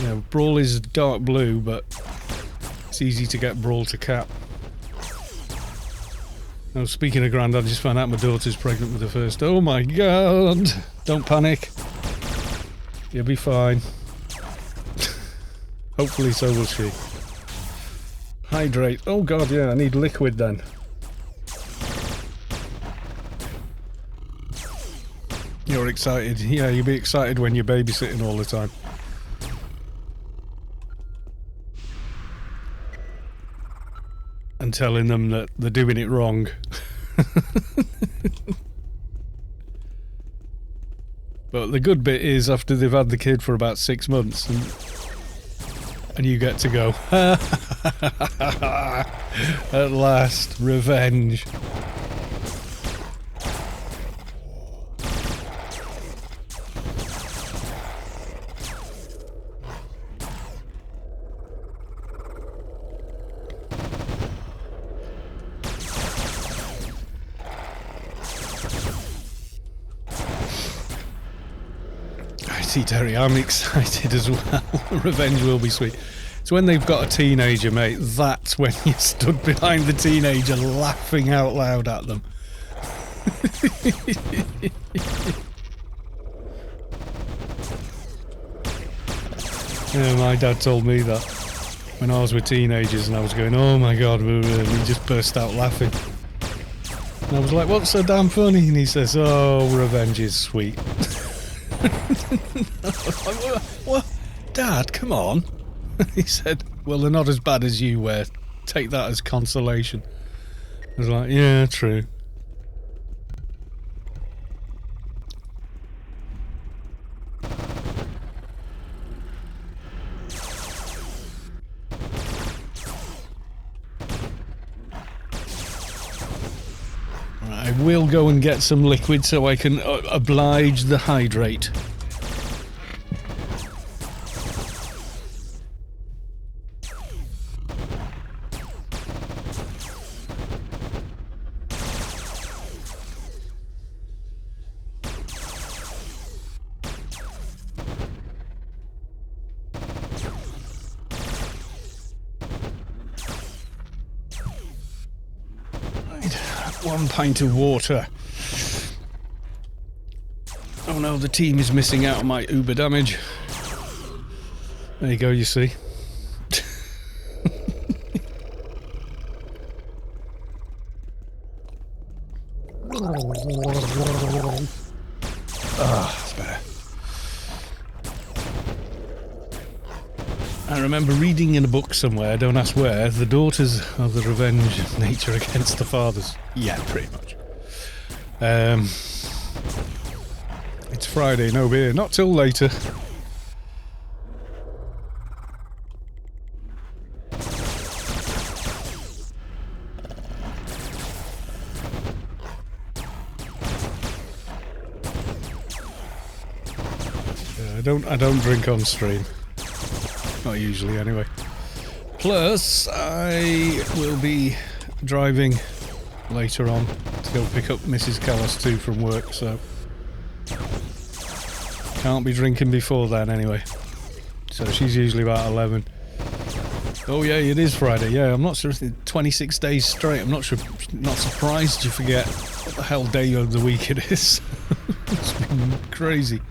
Yeah, Brawl is dark blue, but it's easy to get Brawl to cap. Oh, speaking of Grandad, I just found out my daughter's pregnant with the first. Oh my god! Don't panic. You'll be fine. Hopefully so will she. Hydrate. Oh god, yeah, I need liquid then. You're excited. Yeah, you'll be excited when you're babysitting all the time. And telling them that they're doing it wrong. But the good bit is after they've had the kid for about 6 months and you get to go, at last, revenge. Terry, I'm excited as well. Revenge will be sweet. It's when they've got a teenager, mate. That's when you stood behind the teenager laughing out loud at them. Yeah, my dad told me that when I was with teenagers and I was going, oh my god, we just burst out laughing. And I was like, what's so damn funny? And he says, oh, revenge is sweet. What? Dad, come on. He said, well, they're not as bad as you were. Take that as consolation. I was like, yeah, true. I will go and get some liquid so I can oblige the hydrate. One pint of water. Oh no, the team is missing out on my uber damage. There you go, you see. That's better. I remember reading in a book somewhere, don't ask where, the daughters are the revenge of nature against the fathers. Yeah, pretty much. It's Friday, no beer. Not till later. I don't drink on stream. Not usually, anyway. Plus, I will be driving later on to go pick up Mrs. Callis too from work, so can't be drinking before then anyway. So she's usually about 11. Oh yeah, it is Friday. Yeah, I'm not sure. 26 days straight. I'm not surprised you forget what the hell day of the week it is. It's been crazy.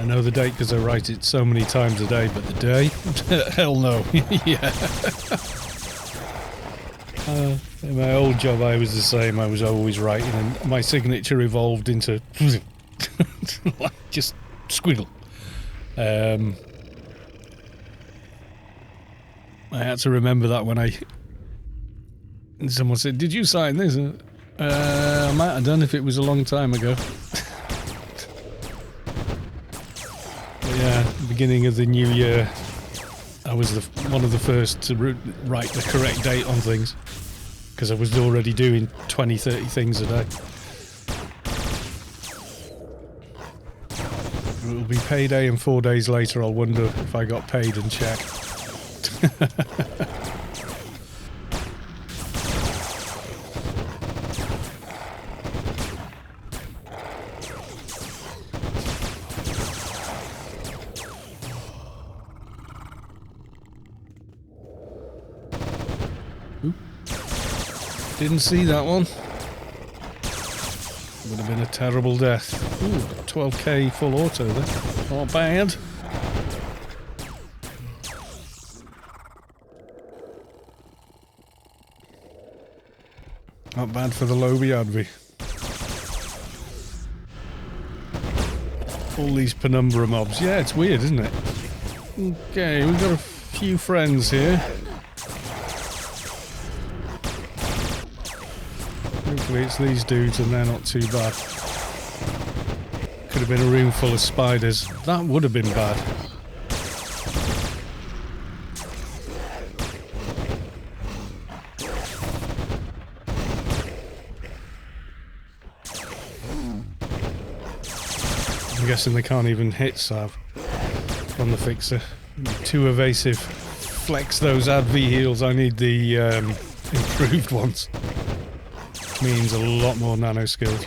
I know the date because I write it so many times a day, but the day? Hell no. Yeah. In my old job I was the same. I was always writing and my signature evolved into like just squiggle. I had to remember that when someone said, "Did you sign this?" I might have done if it was a long time ago. But yeah, beginning of the new year, I was one of the first to write the correct date on things because I was already doing 20, 30 things a day. It will be payday, and 4 days later I'll wonder if I got paid and check. Oop. Didn't see that one. Would have been a terrible death. Ooh, 12k full auto there. Not bad. Not bad for the Lobby Advi. All these penumbra mobs. Yeah, it's weird, isn't it? Okay, we've got a few friends here. Hopefully it's these dudes and they're not too bad. Could have been a room full of spiders. That would have been bad. I'm guessing they can't even hit Sav on the fixer. Too evasive. Flex those Advi heals. I need the improved ones. Which means a lot more nano skills.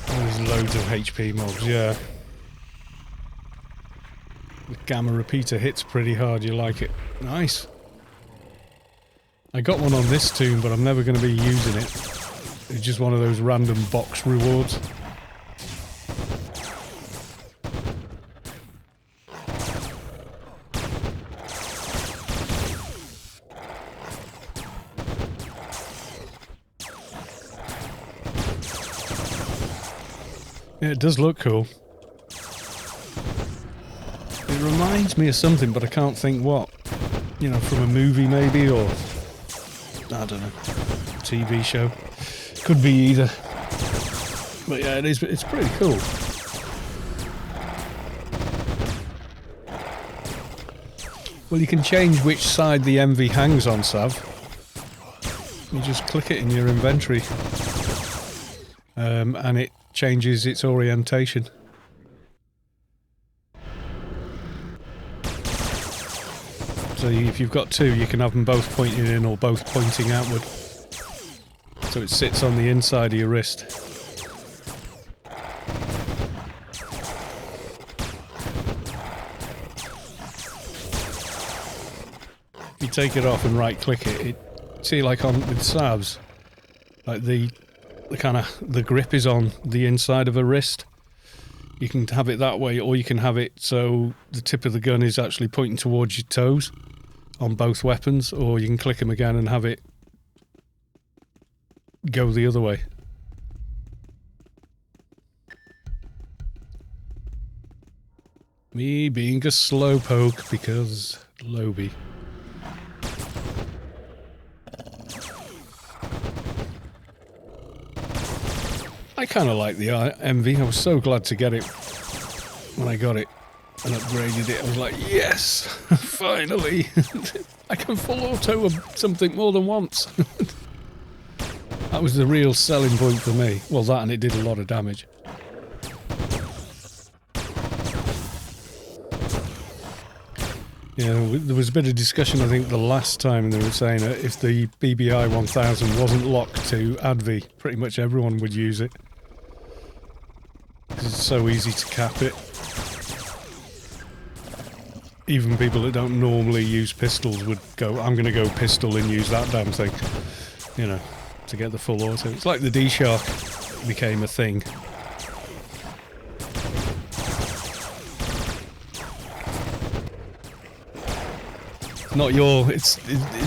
There's loads of HP mobs, yeah. The gamma repeater hits pretty hard, you like it. Nice. I got one on this toon, but I'm never going to be using it. It's just one of those random box rewards. Yeah, it does look cool. It reminds me of something, but I can't think what. You know, from a movie maybe, or I don't know, TV show. Could be either. But yeah, it's pretty cool. Well, you can change which side the MV hangs on, Sav. You just click it in your inventory. And it changes its orientation. So if you've got two, you can have them both pointing in or both pointing outward. So it sits on the inside of your wrist. If you take it off and right click it, see, like on with Savs, like the grip is on the inside of a wrist. You can have it that way, or you can have it so the tip of the gun is actually pointing towards your toes on both weapons, or you can click them again and have it go the other way. Me being a slowpoke because Lobby. I kind of like the MV. I was so glad to get it when I got it and upgraded it. I was like, yes, finally. I can full auto something more than once. That was the real selling point for me. Well, that, and it did a lot of damage. Yeah, there was a bit of discussion, I think, the last time, and they were saying that if the BBI 1000 wasn't locked to Advi, pretty much everyone would use it. Because it's so easy to cap it. Even people that don't normally use pistols would go, I'm going to go pistol and use that damn thing. You know. to get the full auto. It's like the D-Shark became a thing. Not your... Is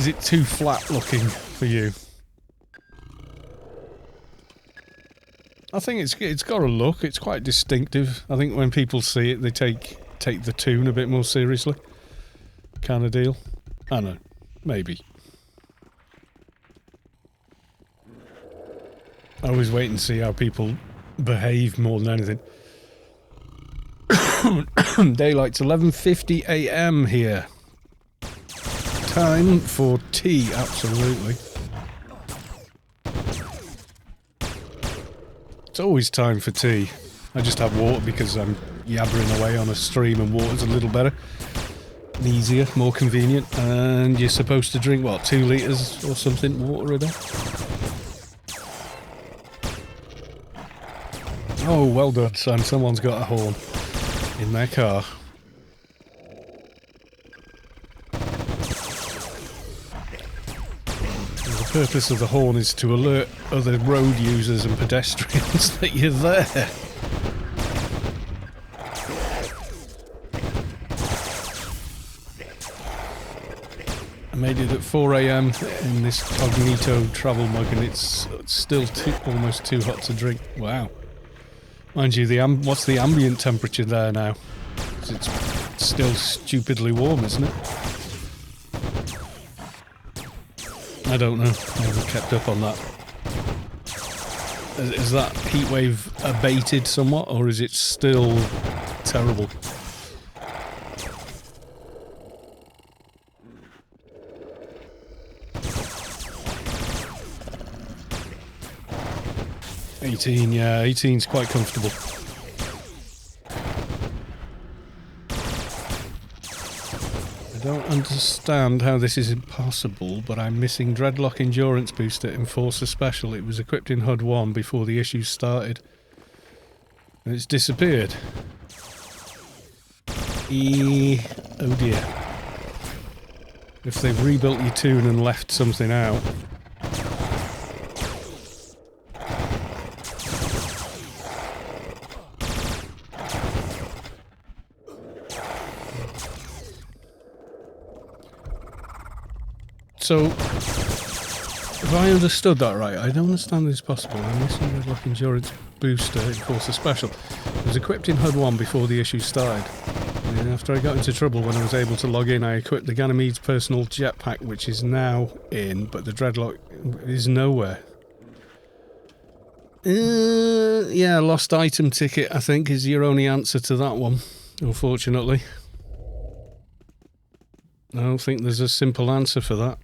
it too flat looking for you? I think it's got a look. It's quite distinctive. I think when people see it, they take the toon a bit more seriously. Kind of deal. I don't know. Maybe. I always wait and see how people behave more than anything. Daylight's 11:50 AM here. Time for tea, absolutely. It's always time for tea. I just have water because I'm yabbering away on a stream and water's a little better. Easier, more convenient, and you're supposed to drink, what, 2 litres or something water a day? Oh, well done, son. Someone's got a horn in their car. The purpose of the horn is to alert other road users and pedestrians that you're there. I made it at 4 AM in this Cognito travel mug and it's still almost too hot to drink. Wow. Mind you, what's the ambient temperature there now? 'Cause it's still stupidly warm, isn't it? I don't know. I haven't kept up on that. Is that heatwave abated somewhat, or is it still terrible? Yeah, 18's quite comfortable. I don't understand how this is impossible, but I'm missing Dreadlock Endurance Booster Enforcer Special. It was equipped in HUD 1 before the issues started. And it's disappeared. Oh dear. If they've rebuilt your toon and left something out... So, if I understood that right, I don't understand this is possible. I'm missing Dreadlock Endurance Booster Enforcer Special. It was equipped in HUD 1 before the issue started. And after I got into trouble when I was able to log in, I equipped the Ganymede's personal jetpack, which is now in, but the Dreadlock is nowhere. Yeah, lost item ticket, I think, is your only answer to that one, unfortunately. I don't think there's a simple answer for that.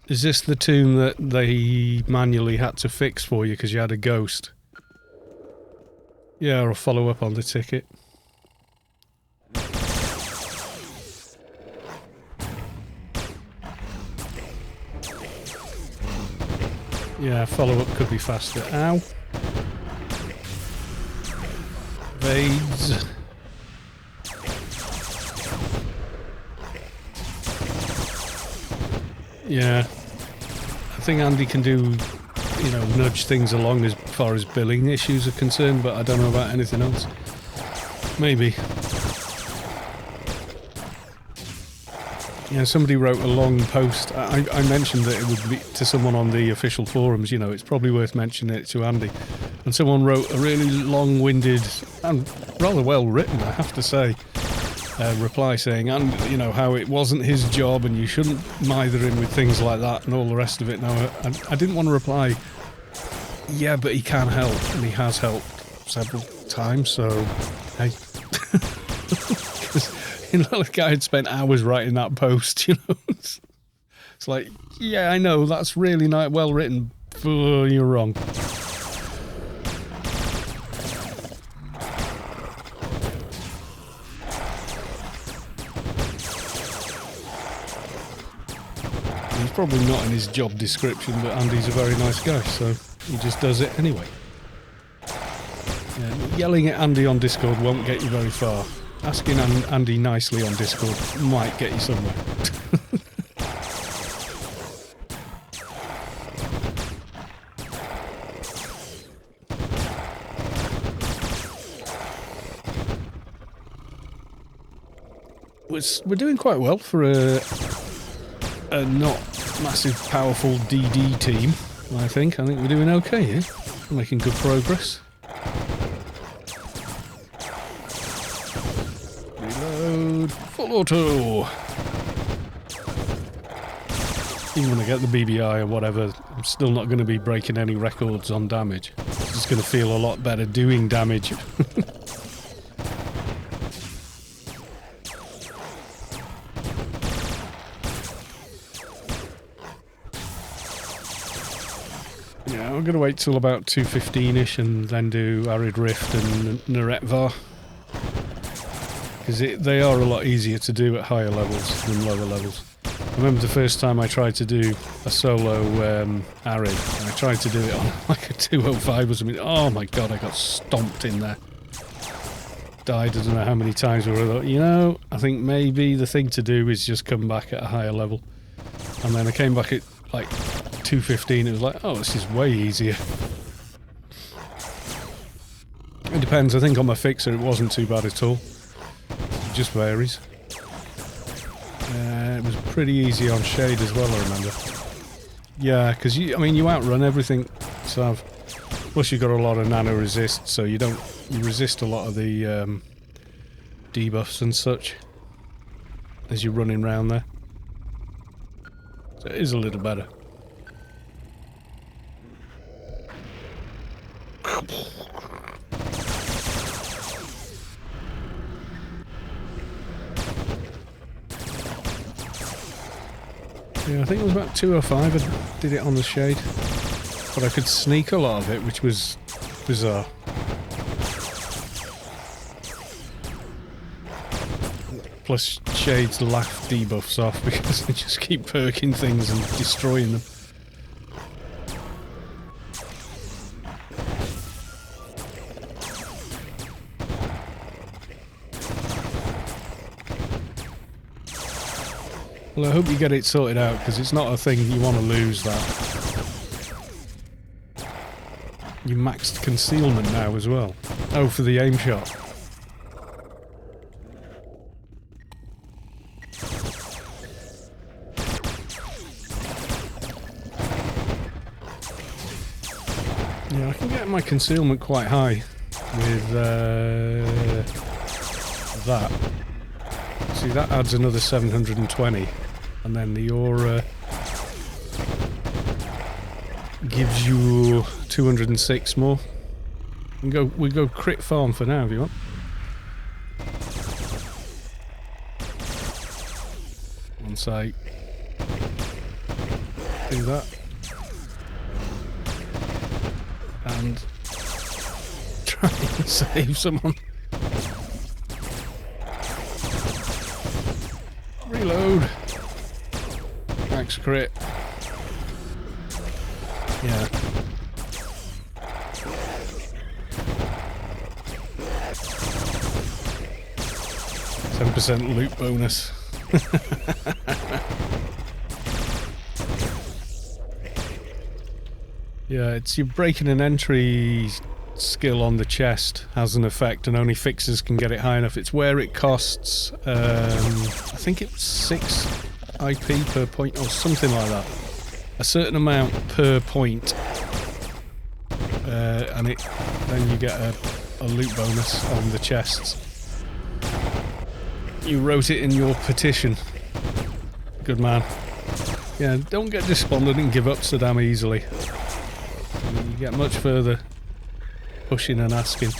Is this the toon that they manually had to fix for you because you had a ghost? Yeah, I'll follow up on the ticket. Yeah, follow-up could be faster. Ow. Vades. Yeah. I think Andy can do, you know, nudge things along as far as billing issues are concerned, but I don't know about anything else. Maybe. Yeah, somebody wrote a long post. I mentioned that it would be to someone on the official forums, you know, it's probably worth mentioning it to Andy. And someone wrote a really long-winded and rather well-written, I have to say, reply saying, and you know, how it wasn't his job and you shouldn't mither him with things like that and all the rest of it. Now, I didn't want to reply, yeah, but he can help, and he has helped several times, so, hey. You know, the guy had spent hours writing that post, you know. It's like, yeah, I know, that's really nice, well written, but you're wrong. He's probably not in his job description, but Andy's a very nice guy, so he just does it anyway. Yeah, yelling at Andy on Discord won't get you very far. Asking Andy nicely on Discord might get you somewhere. we're doing quite well for a not massive, powerful DD team. I think we're doing okay here. We're making good progress. Reload. Full auto. Even when I get the BBI or whatever, I'm still not going to be breaking any records on damage. It's just going to feel a lot better doing damage. Yeah, I'm going to wait till about 215-ish and then do Arid Rift and Naretvar. Because they are a lot easier to do at higher levels than lower levels. I remember the first time I tried to do a solo Arid, and I tried to do it on like a 205 or something. Oh my god, I got stomped in there. Died I don't know how many times, where I thought, you know, I think maybe the thing to do is just come back at a higher level. And then I came back at like 215, it was like, oh, this is way easier. It depends, I think on my fixer it wasn't too bad at all. It just varies. It was pretty easy on Shade as well, I remember. Yeah, because you outrun everything. So plus you've got a lot of nano resist, so you resist a lot of the debuffs and such as you're running around there. So it is a little better. Yeah, I think it was about 205 I did it on the Shade. But I could sneak a lot of it, which was bizarre. Plus Shade's laugh debuffs off because they just keep perking things and destroying them. Well, I hope you get it sorted out, because it's not a thing you want to lose that. You maxed concealment now as well. Oh, for the aim shot. Yeah, I can get my concealment quite high with that. See, that adds another 720. And then the aura gives you 206 more. We go crit farm for now if you want. Once I do that and try and save someone. Reload. Max crit. Yeah. 7% loot bonus. Yeah, it's you're breaking an entry skill on the chest has an effect, and only fixers can get it high enough. It's where it costs, I think it's 6 IP per point or something like that. A certain amount per point, and then you get a loot bonus on the chests. You wrote it in your petition. Good man. Yeah, don't get despondent and give up so damn easily. You get much further pushing and asking.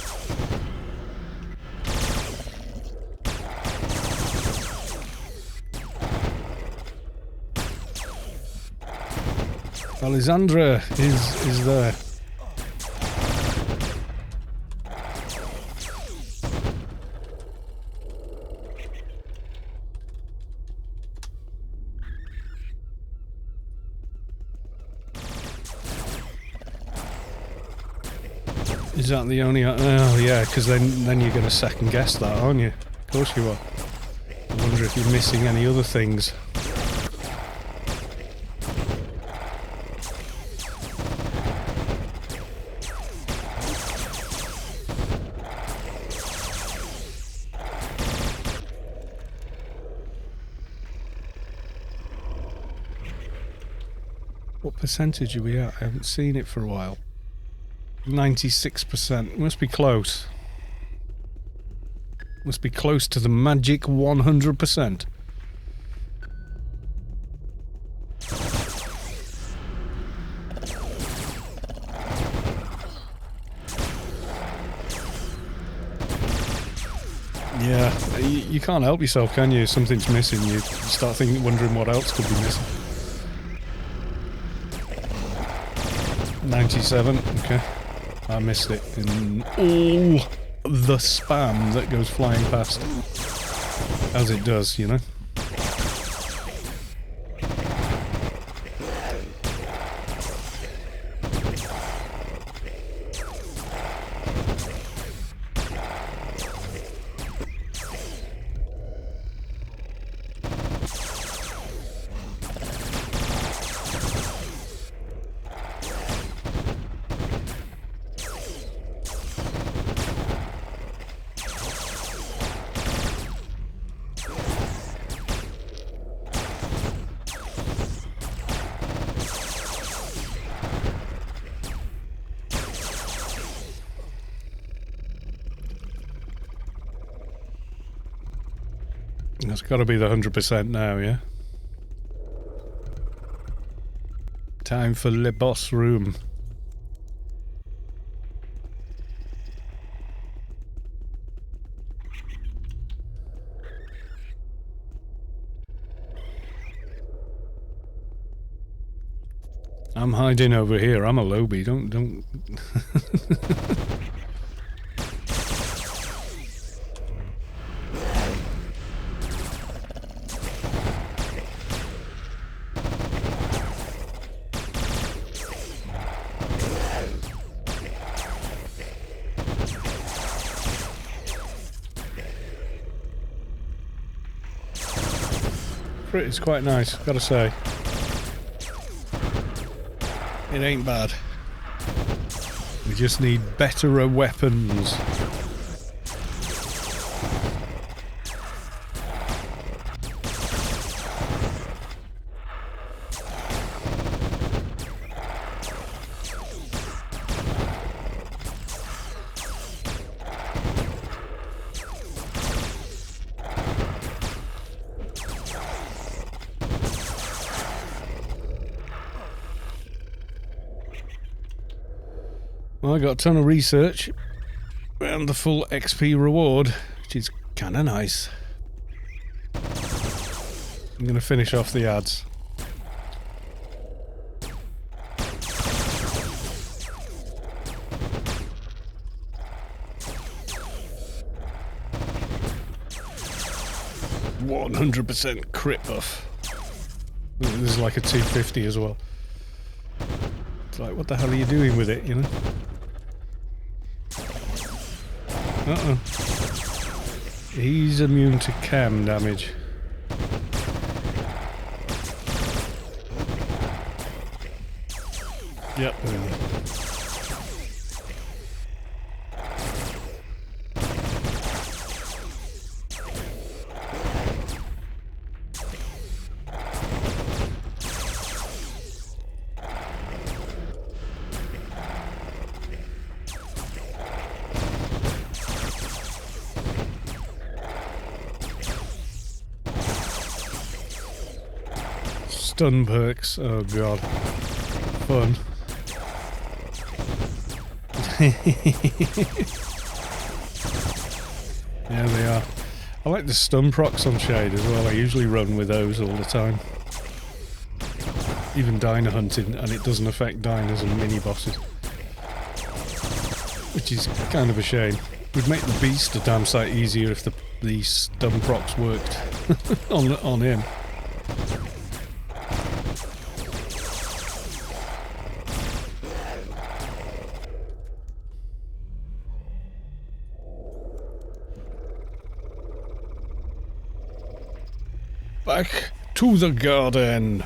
Alessandra is there. Is that the only... Oh yeah, because then you're going to second guess that, aren't you? Of course you are. I wonder if you're missing any other things. percentage are we at? I haven't seen it for a while. 96%. Must be close. Must be close to the magic 100%. Yeah, you can't help yourself, can you? If something's missing, you start thinking, wondering what else could be missing. 97, okay. I missed it in all the spam that goes flying past. As it does, you know. That's got to be the 100% now, yeah? Time for the boss room. I'm hiding over here. I'm a lobby. Don't... It's quite nice, gotta say. It ain't bad. We just need better weapons. Well, I got a ton of research and the full XP reward, which is kind of nice. I'm going to finish off the ads. %100% crit buff. This is like a 250 as well. It's like, what the hell are you doing with it, you know? Uh-oh. He's immune to cam damage. Yep. Stun perks, oh god. Fun. Yeah, they are. I like the stun procs on Shade as well. I usually run with those all the time. Even diner hunting, and it doesn't affect diners and mini bosses. Which is kind of a shame. It would make the beast a damn sight easier if the stun procs worked on him. Back to the garden.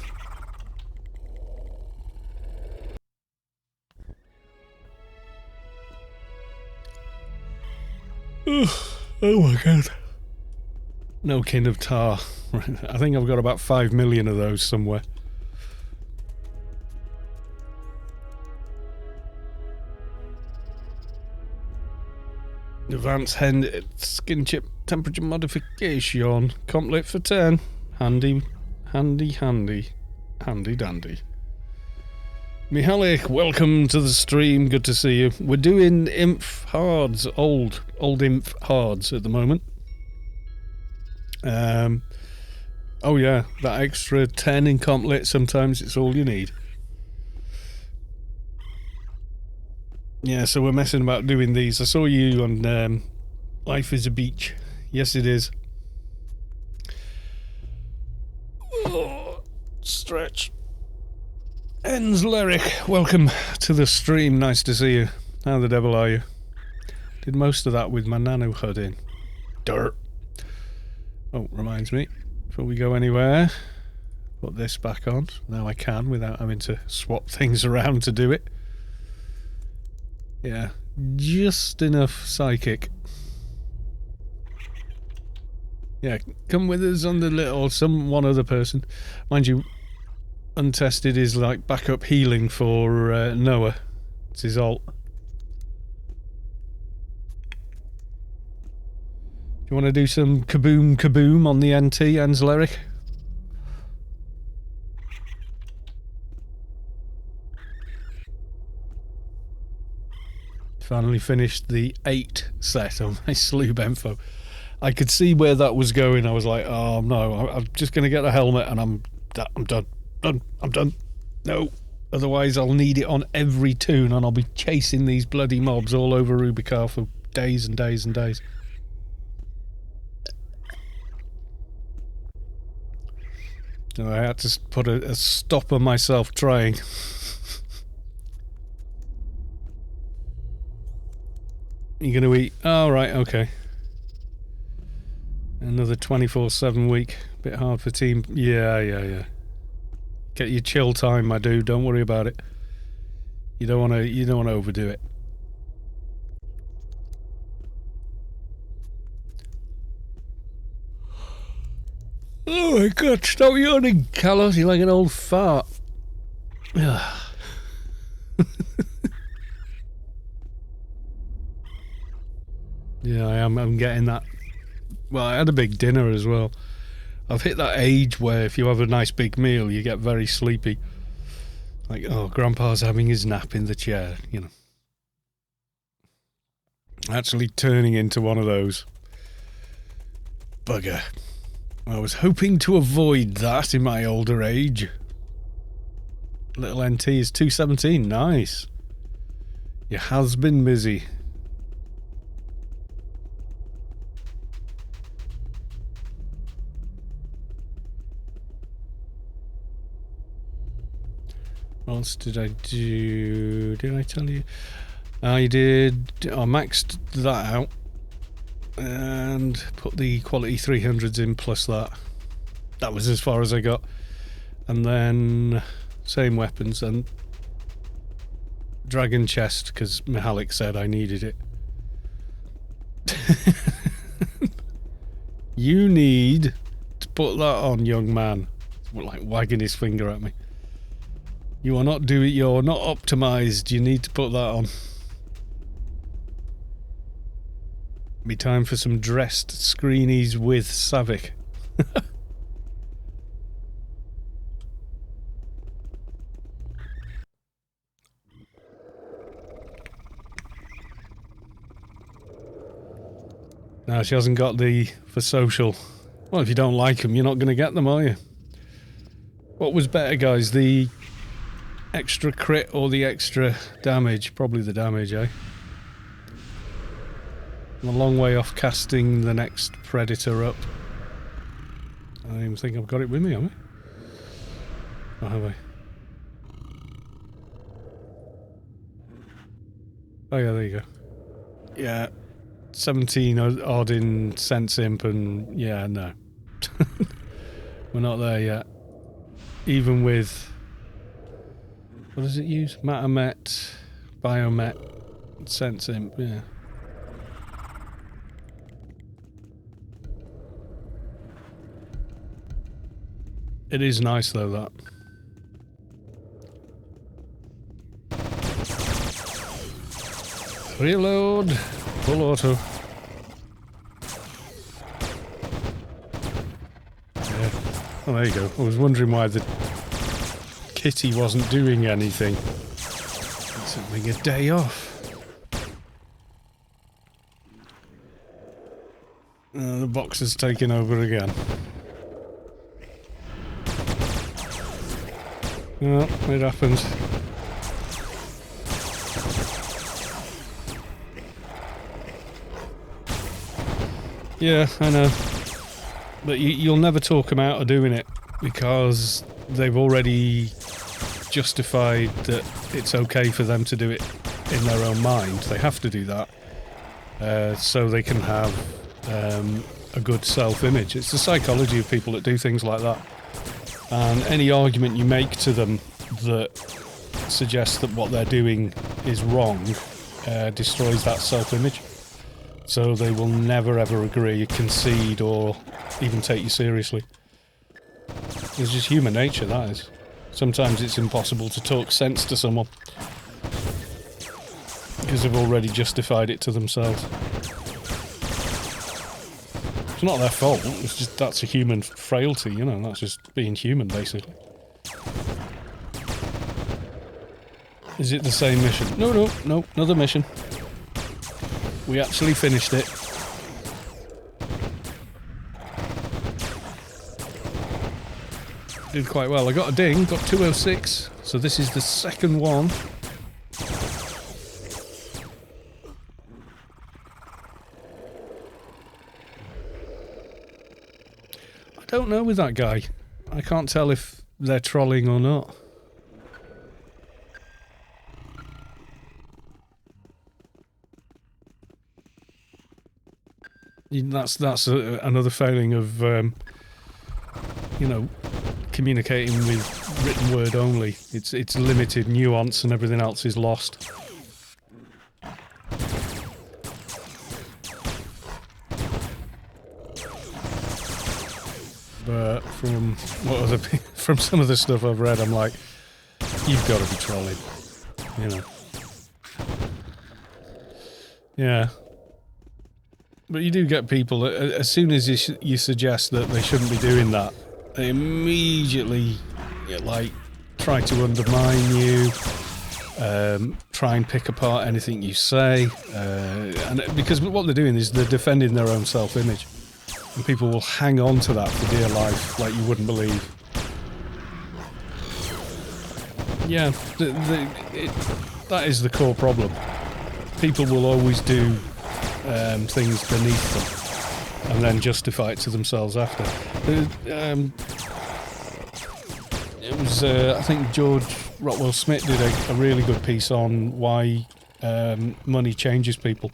Oh my god. No Kin of Tar. I think I've got about 5 million of those somewhere. Advanced hand skin chip temperature modification. Complete for 10. Handy dandy. Mihalik, welcome to the stream. Good to see you. We're doing Inf Hards, old Inf Hards at the moment. Oh yeah, that extra 10 in comp lit, sometimes it's all you need. Yeah, so we're messing about doing these. I saw you on Life is a Beach. Yes, it is. Oh, stretch. Ens Lyric, welcome to the stream. Nice to see you. How the devil are you? Did most of that with my nano HUD in. Dirt. Oh, reminds me, before we go anywhere, put this back on. Now I can without having to swap things around to do it. Yeah, just enough psychic. Yeah, come with us on the little, one other person. Mind you, untested is like backup healing for Noah. It's his ult. You want to do some kaboom kaboom on the NT, Ansleric? Finally finished the 8 set on my Sloob Enfo. I could see where that was going. I was like, oh no, I'm just going to get a helmet and I'm done. I'm done. No. Otherwise I'll need it on every toon and I'll be chasing these bloody mobs all over Rubikar for days and days and days. So I had to put a stop on myself trying. You gonna eat? Oh, right, okay. Another 24/7 week. Bit hard for team. Yeah. Get your chill time, my dude. Don't worry about it. You don't want to overdo it. Oh my god, stop yawning, Carlos. You're like an old fart. Yeah, I am. I'm getting that. Well, I had a big dinner as well. I've hit that age where if you have a nice big meal, you get very sleepy. Like, oh, Grandpa's having his nap in the chair, you know. Actually turning into one of those. Bugger. I was hoping to avoid that in my older age. Little NT is 217. Nice. Your has been busy. What else did I do? Did I tell you? I did. I maxed that out and put the quality 300s in plus that. That was as far as I got. And then same weapons and dragon chest because Mihalik said I needed it. You need to put that on, young man. Like wagging his finger at me. You're not optimized. You need to put that on. Be time for some dressed screenies with Savick. No, she hasn't got the for social. Well, if you don't like them, you're not going to get them, are you? What was better, guys? The extra crit or the extra damage? Probably the damage, eh? I'm a long way off casting the next predator up. I don't even think I've got it with me, have I? Or have I? Oh yeah, there you go. Yeah, 17 odd in Sense Imp and yeah, no. We're not there yet. Even with... what does it use? Matter Met, Biomet, Sense Imp, yeah. It is nice though, that. Reload. Full auto. Oh, there you go. I was wondering why the kitty wasn't doing anything. It's having a day off. The box is taking over again. Oh, it happens. Yeah, I know. But you'll never talk them out of doing it, because they've already justified that it's okay for them to do it in their own mind. They have to do that so they can have a good self-image. It's the psychology of people that do things like that. And any argument you make to them that suggests that what they're doing is wrong destroys that self-image. So they will never ever agree, concede, or even take you seriously. It's just human nature, that is. Sometimes it's impossible to talk sense to someone because they've already justified it to themselves. It's not their fault, it's just that's a human frailty, you know, that's just being human, basically. Is it the same mission? No, another mission. We actually finished it. Did quite well. I got a ding, got 206, so this is the second one. I don't know with that guy. I can't tell if they're trolling or not. That's another failing of, you know, communicating with written word only. It's limited nuance and everything else is lost. But from some of the stuff I've read, I'm like, you've got to be trolling, you know. Yeah. But you do get people, as soon as you suggest that they shouldn't be doing that, they immediately, like, try to undermine you, try and pick apart anything you say, and because what they're doing is they're defending their own self-image, and people will hang on to that for dear life, like you wouldn't believe. Yeah, that is the core problem. People will always do things beneath them and then justify it to themselves after. It was, I think George Rotwell Smith did a really good piece on why money changes people.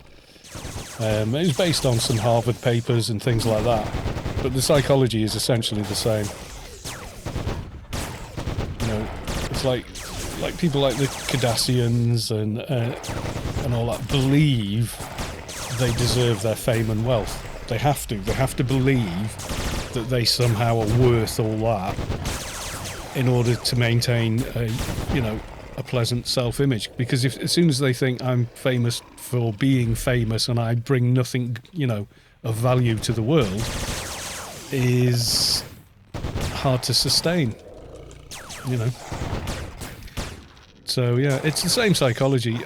It was based on some Harvard papers and things like that, but the psychology is essentially the same. You know, it's like people like the Cardassians and all that believe they deserve their fame and wealth. They have to believe that they somehow are worth all that in order to maintain a pleasant self-image. Because as soon as they think I'm famous for being famous and I bring nothing, of value to the world, is hard to sustain, So yeah, it's the same psychology.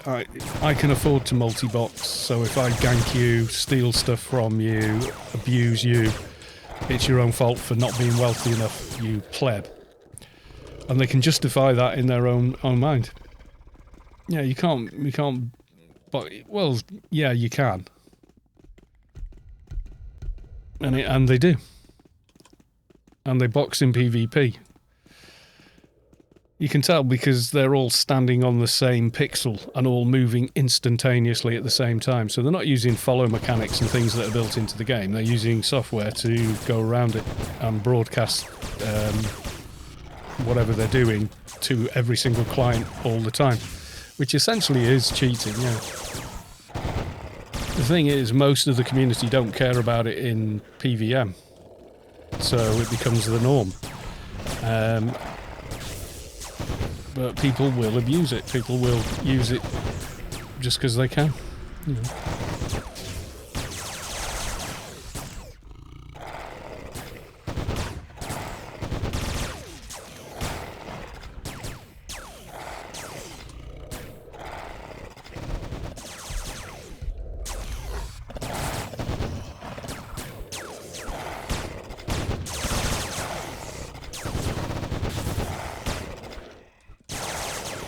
I can afford to multi-box, so if I gank you, steal stuff from you, abuse you, it's your own fault for not being wealthy enough, you pleb. And they can justify that in their own mind. Yeah, you can't, but, well, yeah, you can. And they do. And they box in PvP. You can tell because they're all standing on the same pixel and all moving instantaneously at the same time. So they're not using follow mechanics and things that are built into the game. They're using software to go around it and broadcast whatever they're doing to every single client all the time, which essentially is cheating, yeah. The thing is, most of the community don't care about it in PVM, so it becomes the norm. But people will abuse it. People will use it just because they can.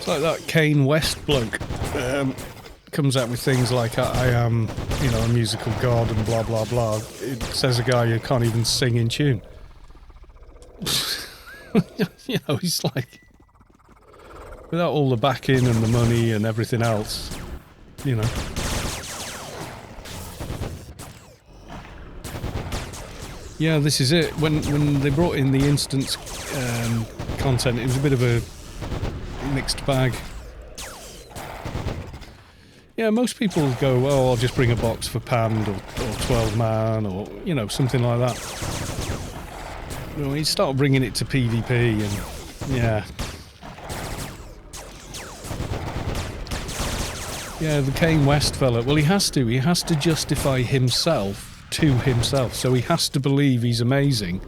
It's like that Kane West bloke comes out with things like I am, you know, a musical god and blah blah blah. It says a guy who can't even sing in tune. You know, he's like, without all the backing and the money and everything else, you know. Yeah, this is it. When they brought in the instance content, it was a bit of a mixed bag. Yeah, most people go, oh, I'll just bring a box for Pand or 12 man or, you know, something like that. Well, you start bringing it to PvP and, yeah. Yeah, the Kane West fella, well, he has to justify himself to himself, so he has to believe he's amazing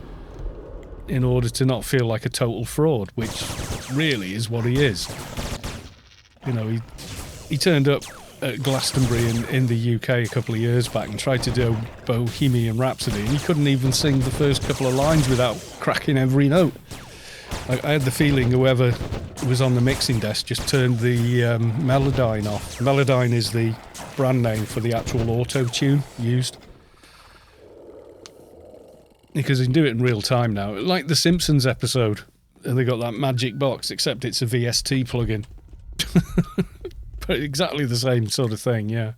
in order to not feel like a total fraud, which really is what he is. You know, he turned up at Glastonbury in the UK a couple of years back and tried to do Bohemian Rhapsody, and he couldn't even sing the first couple of lines without cracking every note. I had the feeling whoever was on the mixing desk just turned the Melodyne off. Melodyne is the brand name for the actual auto-tune used. Because you can do it in real time now. Like the Simpsons episode, and they got that magic box, except it's a VST plugin. But exactly the same sort of thing, yeah.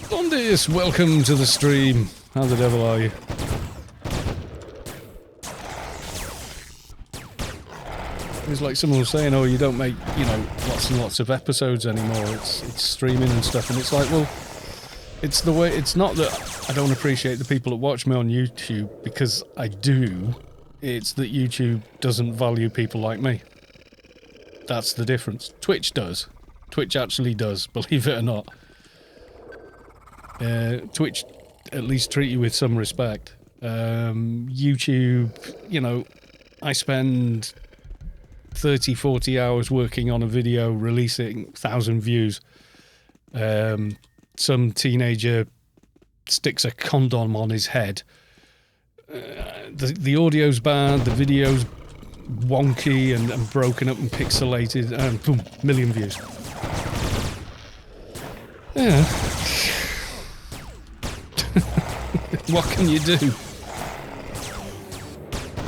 Bondis, welcome to the stream. How the devil are you? It's like someone was saying, oh, you don't make, you know, lots and lots of episodes anymore. It's streaming and stuff, and it's like, well, it's the way. It's not that I don't appreciate the people that watch me on YouTube, because I do. It's that YouTube doesn't value people like me. That's the difference. Twitch does. Twitch actually does, believe it or not. Twitch at least treat you with some respect. YouTube, you know, I spend 30, 40 hours working on a video, releasing 1,000 views. Some teenager sticks a condom on his head. The audio's bad, the video's wonky and broken up and pixelated, and boom, million views. Yeah. What can you do?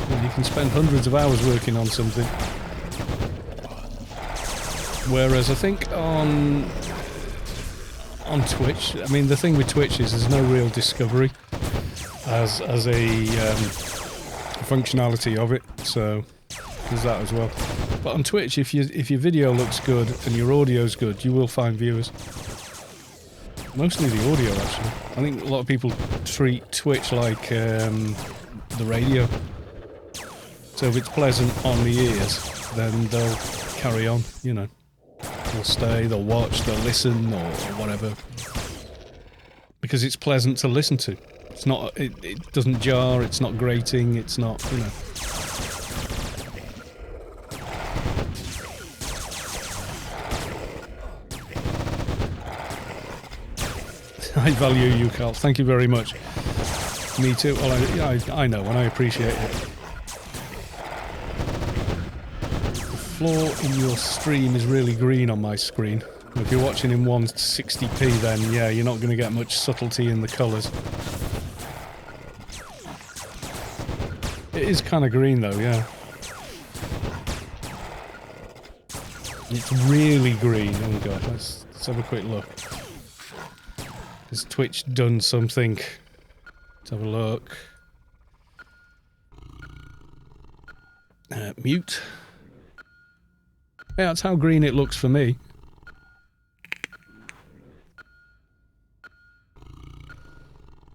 Well, you can spend hundreds of hours working on something. Whereas I think on Twitch, I mean, the thing with Twitch is there's no real discovery as a functionality of it, so there's that as well. But on Twitch, if your video looks good and your audio's good, you will find viewers. Mostly the audio, actually. I think a lot of people treat Twitch like the radio. So if it's pleasant on the ears, then they'll carry on, you know. They'll stay, they'll watch, they'll listen, or whatever. Because it's pleasant to listen to. It's not, it doesn't jar, it's not grating, it's not, you know. I value you, Carl. Thank you very much. Me too. Well, I know, and I appreciate it. The floor in your stream is really green on my screen. If you're watching in 160p, then yeah, you're not going to get much subtlety in the colours. It is kind of green though, yeah. It's really green. Oh god, let's have a quick look. Has Twitch done something? Let's have a look. Mute. Yeah, that's how green it looks for me.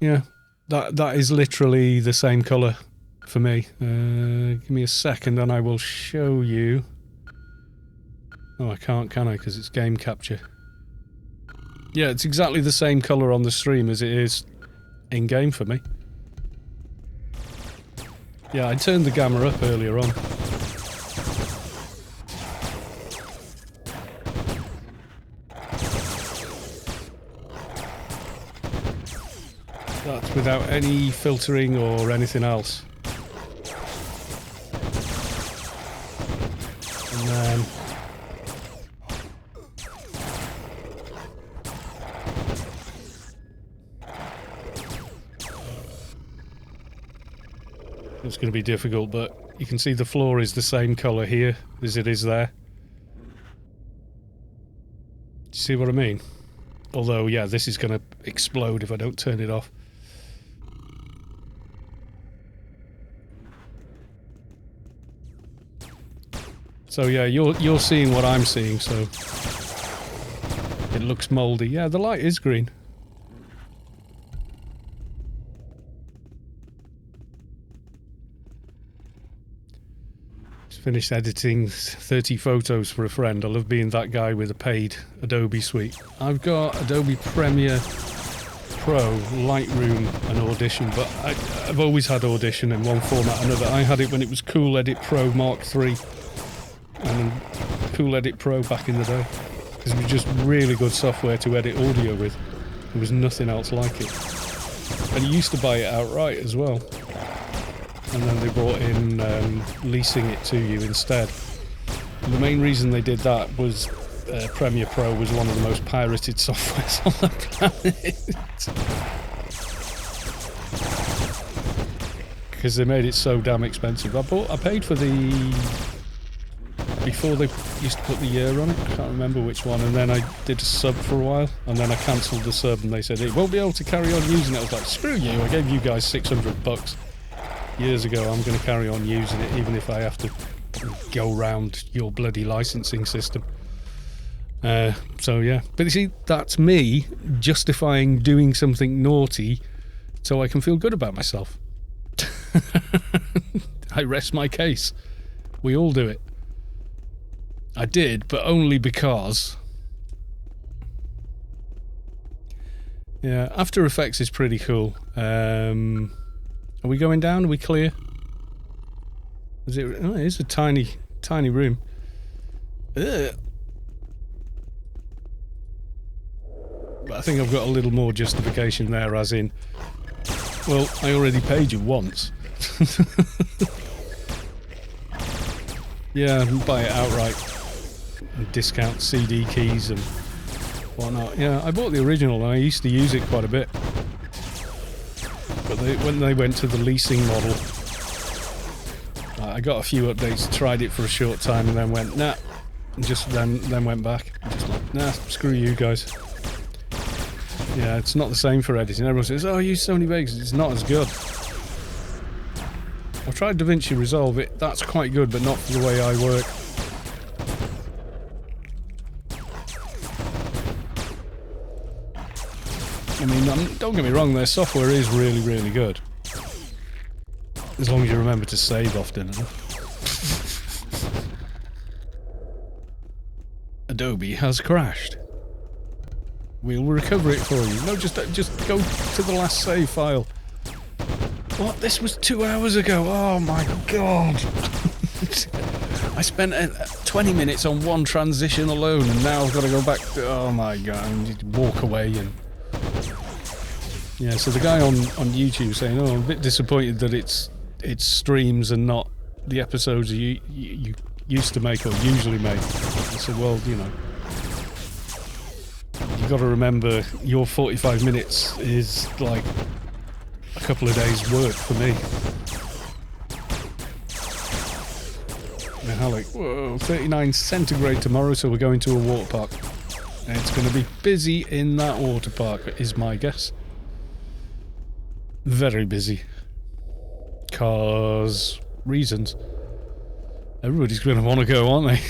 Yeah, that is literally the same colour for me. Give me a second and I will show you. Oh, I can't, can I? Because it's game capture. Yeah, it's exactly the same colour on the stream as it is in-game for me. Yeah, I turned the gamma up earlier on. That's without any filtering or anything else. And then It's going to be difficult, but you can see the floor is the same colour here as it is there. Do you see what I mean? Although, yeah, this is going to explode if I don't turn it off. So yeah, you're seeing what I'm seeing, so it looks mouldy. Yeah, the light is green. Just finished editing 30 photos for a friend. I love being that guy with a paid Adobe suite. I've got Adobe Premiere Pro, Lightroom and Audition, but I've always had Audition in one format or another. I had it when it was Cool Edit Pro Mark III. And Cool Edit Pro back in the day, because it was just really good software to edit audio with. There was nothing else like it, and you used to buy it outright as well, and then they brought in leasing it to you instead. And the main reason they did that was Premiere Pro was one of the most pirated softwares on the planet, because they made it so damn expensive. I paid for the... Before they used to put the year on it, I can't remember which one, and then I did a sub for a while, and then I cancelled the sub, and they said, it won't be able to carry on using it. I was like, screw you, I gave you guys $600 years ago, I'm going to carry on using it, even if I have to go round your bloody licensing system. So yeah, but you see, that's me justifying doing something naughty so I can feel good about myself. I rest my case. We all do it. I did, but only because... Yeah, After Effects is pretty cool. Are we going down? Are we clear? Is it? Oh, it is a tiny, tiny room. Ugh. But I think I've got a little more justification there, as in... Well, I already paid you once. Yeah, buy it outright. And discount CD keys and whatnot. Yeah, I bought the original and I used to use it quite a bit. But when they went to the leasing model, I got a few updates, tried it for a short time and then went, nah. And just then went back. Just like, nah, screw you guys. Yeah, it's not the same for editing. Everyone says, oh, use Sony Vegas. It's not as good. I've tried DaVinci Resolve. That's quite good, but not for the way I work. I mean, don't get me wrong, their software is really, really good. As long as you remember to save often enough. Adobe has crashed. We'll recover it for you. No, just go to the last save file. What? This was 2 hours ago. Oh my god. I spent 20 minutes on one transition alone and now I've got to go back to... Oh my god. And walk away and... Yeah, so the guy on YouTube saying, oh, I'm a bit disappointed that it's streams and not the episodes you used to make or usually make. I said, well, you know, you got to remember your 45 minutes is like a couple of days' work for me. And like, whoa, 39 centigrade tomorrow, so we're going to a water park. And it's going to be busy in that water park, is my guess. Very busy. Cause reasons. Everybody's going to want to go, aren't they?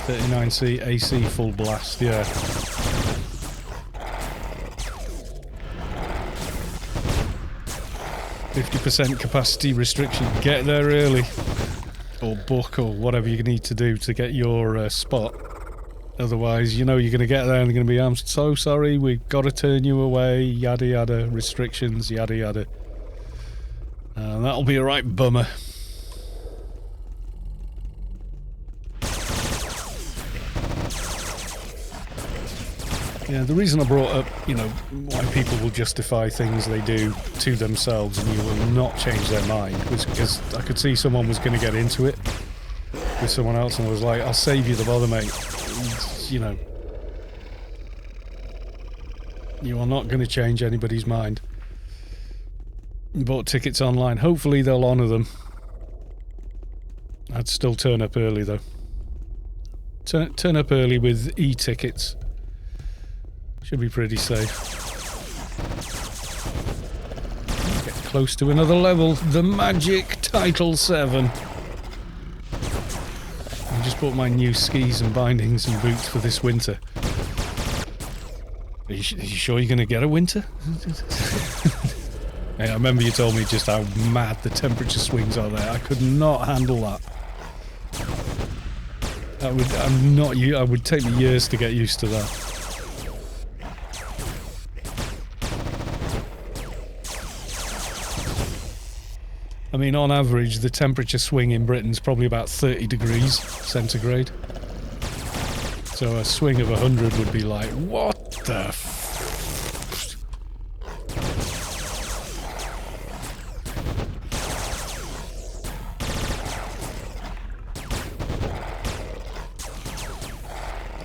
.39C AC full blast, yeah. 50% capacity restriction. Get there early. Or book or whatever you need to do to get your spot. Otherwise, you know you're going to get there and they're going to be, I'm so sorry, we've got to turn you away, yada yada, restrictions, yada yada. That'll be a right bummer. Yeah, the reason I brought up, you know, why people will justify things they do to themselves and you will not change their mind was because I could see someone was going to get into it with someone else and I was like, I'll save you the bother, mate. You know, you are not going to change anybody's mind. You bought tickets online. Hopefully they'll honour them. I'd still turn up early though. Turn up early with e-tickets. Should be pretty safe. Get close to another level. The magic Title 7. I just bought my new skis and bindings and boots for this winter. Are you sure you're going to get a winter? Hey, I remember you told me just how mad the temperature swings are there. I could not handle that. I would take me years to get used to that. I mean, on average, the temperature swing in Britain's probably about 30 degrees centigrade. So a swing of 100 would be like, what the f...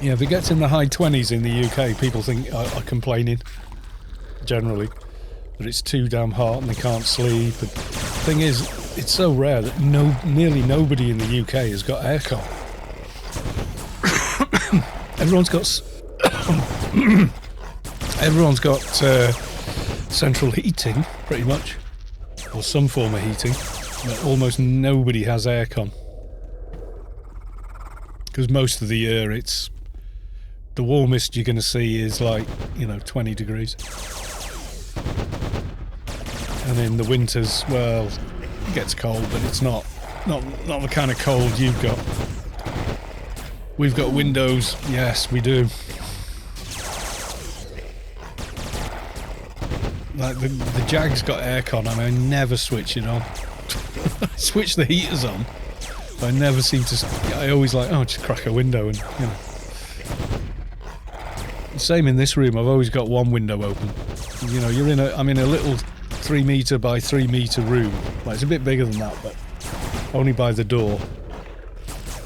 Yeah, if it gets in the high 20s in the UK, people think are complaining, generally, that it's too damn hot and they can't sleep. And the thing is, it's so rare that nearly nobody in the UK has got aircon. Everyone's got central heating, pretty much, or some form of heating, but almost nobody has aircon. Because most of the year it's... the warmest you're going to see is like, you know, 20 degrees. And in the winters, well, it gets cold, but it's not the kind of cold you've got. We've got windows, yes, we do. Like the Jag's got aircon, and I never switch it on. I switch the heaters on, but I never seem to. I always like, oh, just crack a window, and you know. Same in this room. I've always got one window open. You know, I'm in a little 3 metre by 3 metre room. Well, it's a bit bigger than that, but only by the door.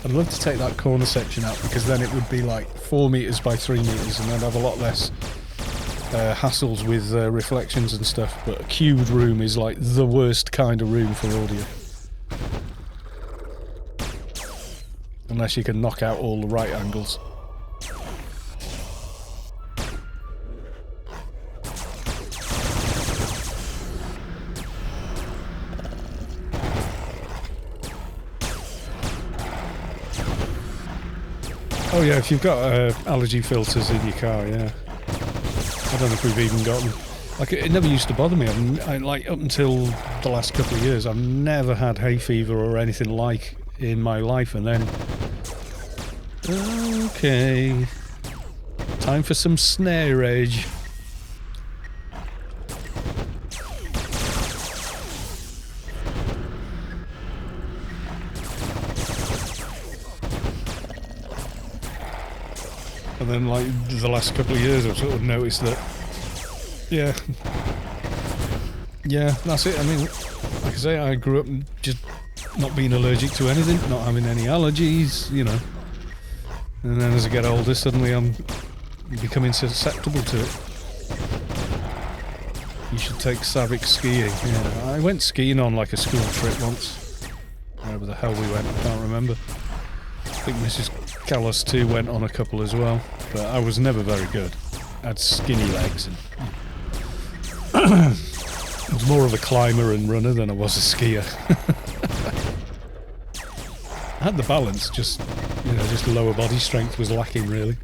I'd love to take that corner section out because then it would be like 4 metres by 3 metres and I'd have a lot less hassles with reflections and stuff. But a cubed room is like the worst kind of room for audio. Unless you can knock out all the right angles. Oh yeah, if you've got allergy filters in your car, yeah. I don't know if we've even got them. Like, it never used to bother me. Like, up until the last couple of years, I've never had hay fever or anything like in my life, and then... okay. Time for some snare rage. And then, like, the last couple of years, I've sort of noticed that, yeah, that's it. I mean, like I say, I grew up just not being allergic to anything, not having any allergies, you know. And then as I get older, suddenly I'm becoming susceptible to it. You should take Savic skiing. Yeah, I went skiing on, like, a school trip once. Wherever the hell we went, I can't remember. I think Mrs. Callis too went on a couple as well, but I was never very good. I had skinny legs and I was more of a climber and runner than I was a skier. I had the balance, just, you know, just lower body strength was lacking really.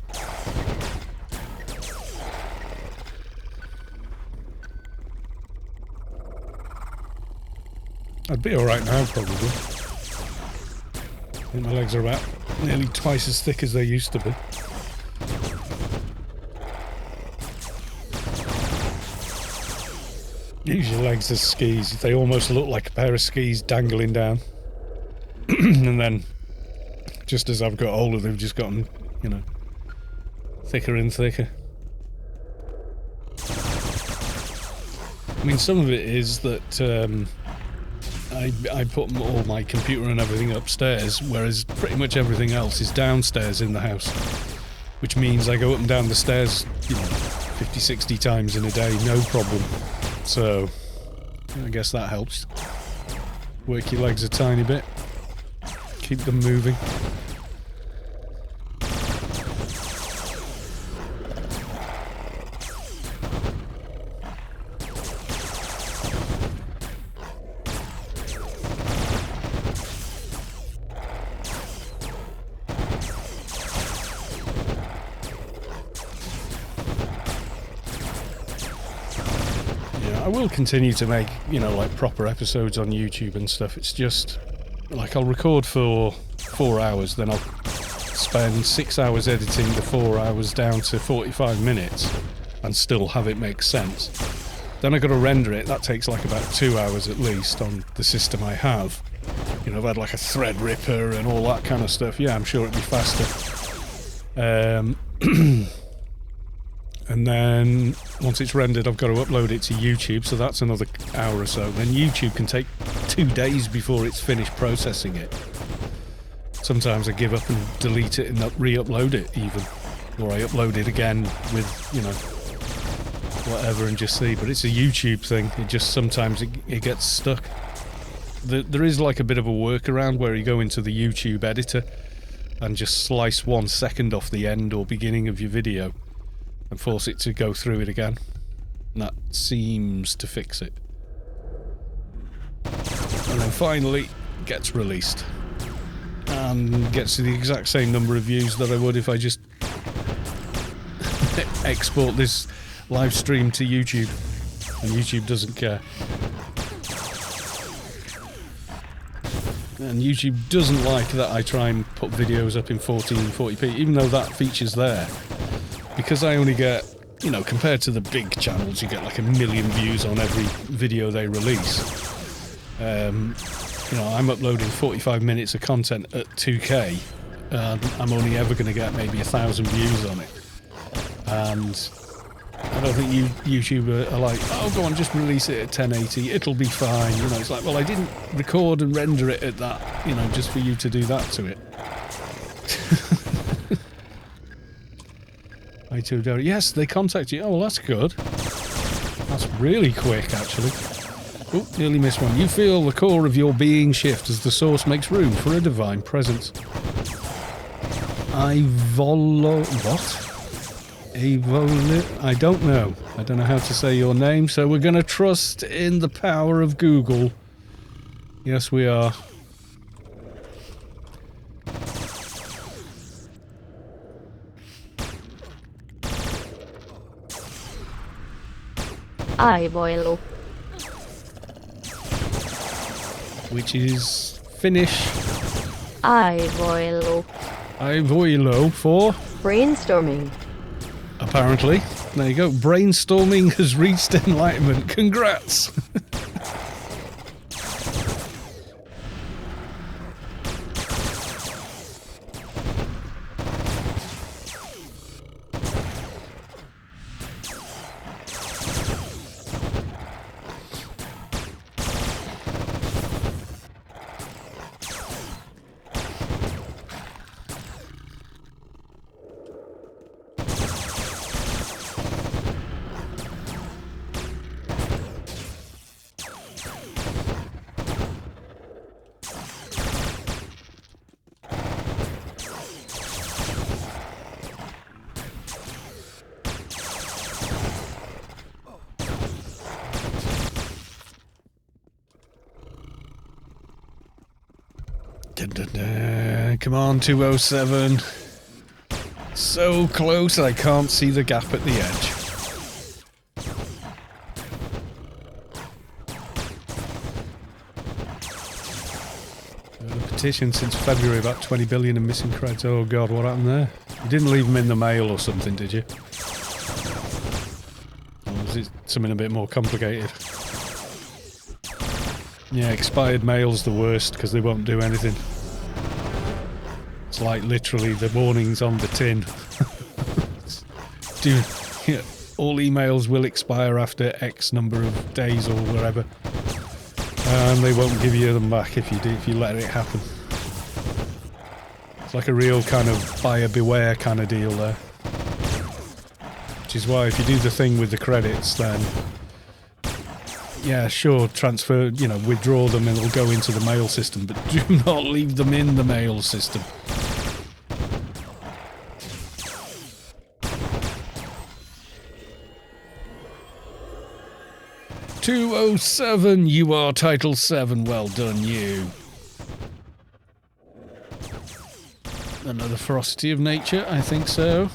I'd be alright now probably. I think my legs are about nearly twice as thick as they used to be. Use your legs as skis. They almost look like a pair of skis dangling down. And then, just as I've got older, they've just gotten, you know, thicker and thicker. I mean, some of it is that I put all my computer and everything upstairs, whereas pretty much everything else is downstairs in the house, which means I go up and down the stairs, 50, 60 times in a day, no problem. So I guess that helps. Work your legs a tiny bit, keep them moving. I will continue to make, like proper episodes on YouTube and stuff. It's just, like, I'll record for 4 hours, then I'll spend 6 hours editing the 4 hours down to 45 minutes and still have it make sense. Then I've got to render it. That takes like about 2 hours at least on the system I have. I've had like a thread ripper and all that kind of stuff. Yeah, I'm sure it'd be faster. And then once it's rendered, I've got to upload it to YouTube, so that's another hour or so. Then YouTube can take 2 days before it's finished processing it. Sometimes I give up and delete it and re-upload it even. Or I upload it again with, whatever and just see. But it's a YouTube thing. It just sometimes it gets stuck. There is like a bit of a workaround where you go into the YouTube editor and just slice 1 second off the end or beginning of your video and force it to go through it again. And that seems to fix it. And then finally gets released. And gets to the exact same number of views that I would if I just export this live stream to YouTube. And YouTube doesn't care. And YouTube doesn't like that I try and put videos up in 1440p, even though that feature's there. Because I only get, compared to the big channels, you get like 1 million views on every video they release. I'm uploading 45 minutes of content at 2K, and I'm only ever going to get maybe 1,000 views on it. And I don't think YouTube are like, oh, go on, just release it at 1080, it'll be fine. It's like, well, I didn't record and render it at that, just for you to do that to it. Yes, they contact you. Oh, well, that's good. That's really quick, actually. Oh, nearly missed one. You feel the core of your being shift as the source makes room for a divine presence. I don't know. I don't know how to say your name, so we're going to trust in the power of Google. Yes, we are. Aivoilu. Which is Finnish. Aivoilu. Aivoilu for? Brainstorming. Apparently. There you go. Brainstorming has reached enlightenment. Congrats! Come on, 207. So close I can't see the gap at the edge. A petition since February about 20 billion in missing creds. Oh god, what happened there? You didn't leave them in the mail or something, did you? Or was it something a bit more complicated? Yeah, expired mail's the worst because they won't do anything. It's like literally the warnings on the tin. all emails will expire after X number of days or whatever, and they won't give you them back if you let it happen. It's like a real kind of buyer beware kind of deal there. Which is why if you do the thing with the credits, then yeah, sure, transfer, you know, withdraw them and it'll go into the mail system, but do not leave them in the mail system. "207, you are Title 7, well done you." Another ferocity of nature, I think so.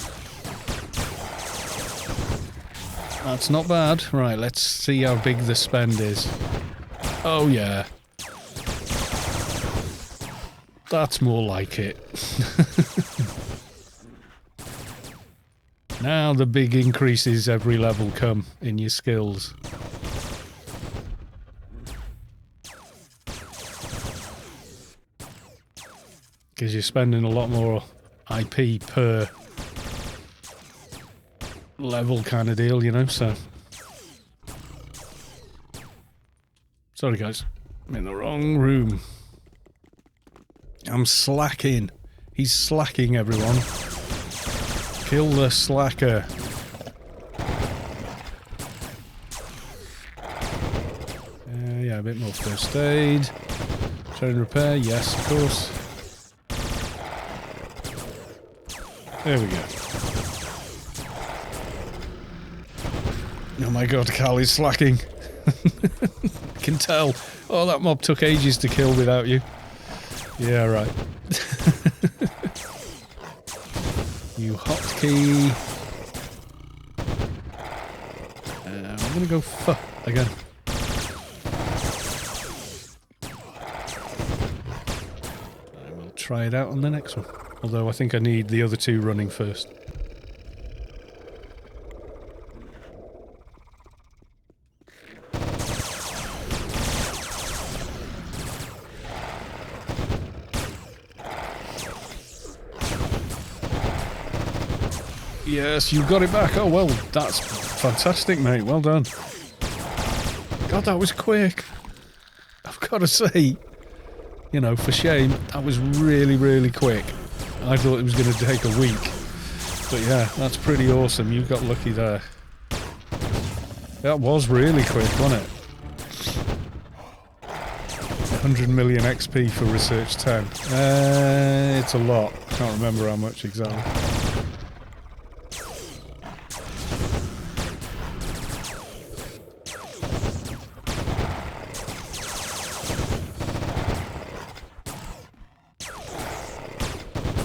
That's not bad. Right, let's see how big the spend is. Oh yeah. That's more like it. Now the big increases every level come in your skills. Because you're spending a lot more IP per level kind of deal, you know, so... Sorry guys, I'm in the wrong room. I'm slacking. He's slacking, everyone. Kill the slacker. Yeah, a bit more first aid. Train repair, yes, of course. There we go. Oh my god, Cal is slacking. I can tell. Oh, that mob took ages to kill without you. Yeah, right. You hotkey. I'm gonna go again. I will try it out on the next one. Although I think I need the other two running first. Yes, you got it back. Oh, well, that's fantastic, mate. Well done. God, that was quick. I've got to say, you know, for shame, that was really, really quick. I thought it was going to take a week. But yeah, that's pretty awesome. You got lucky there. That was really quick, wasn't it? 100 million XP for Research 10. It's a lot. Can't remember how much exactly.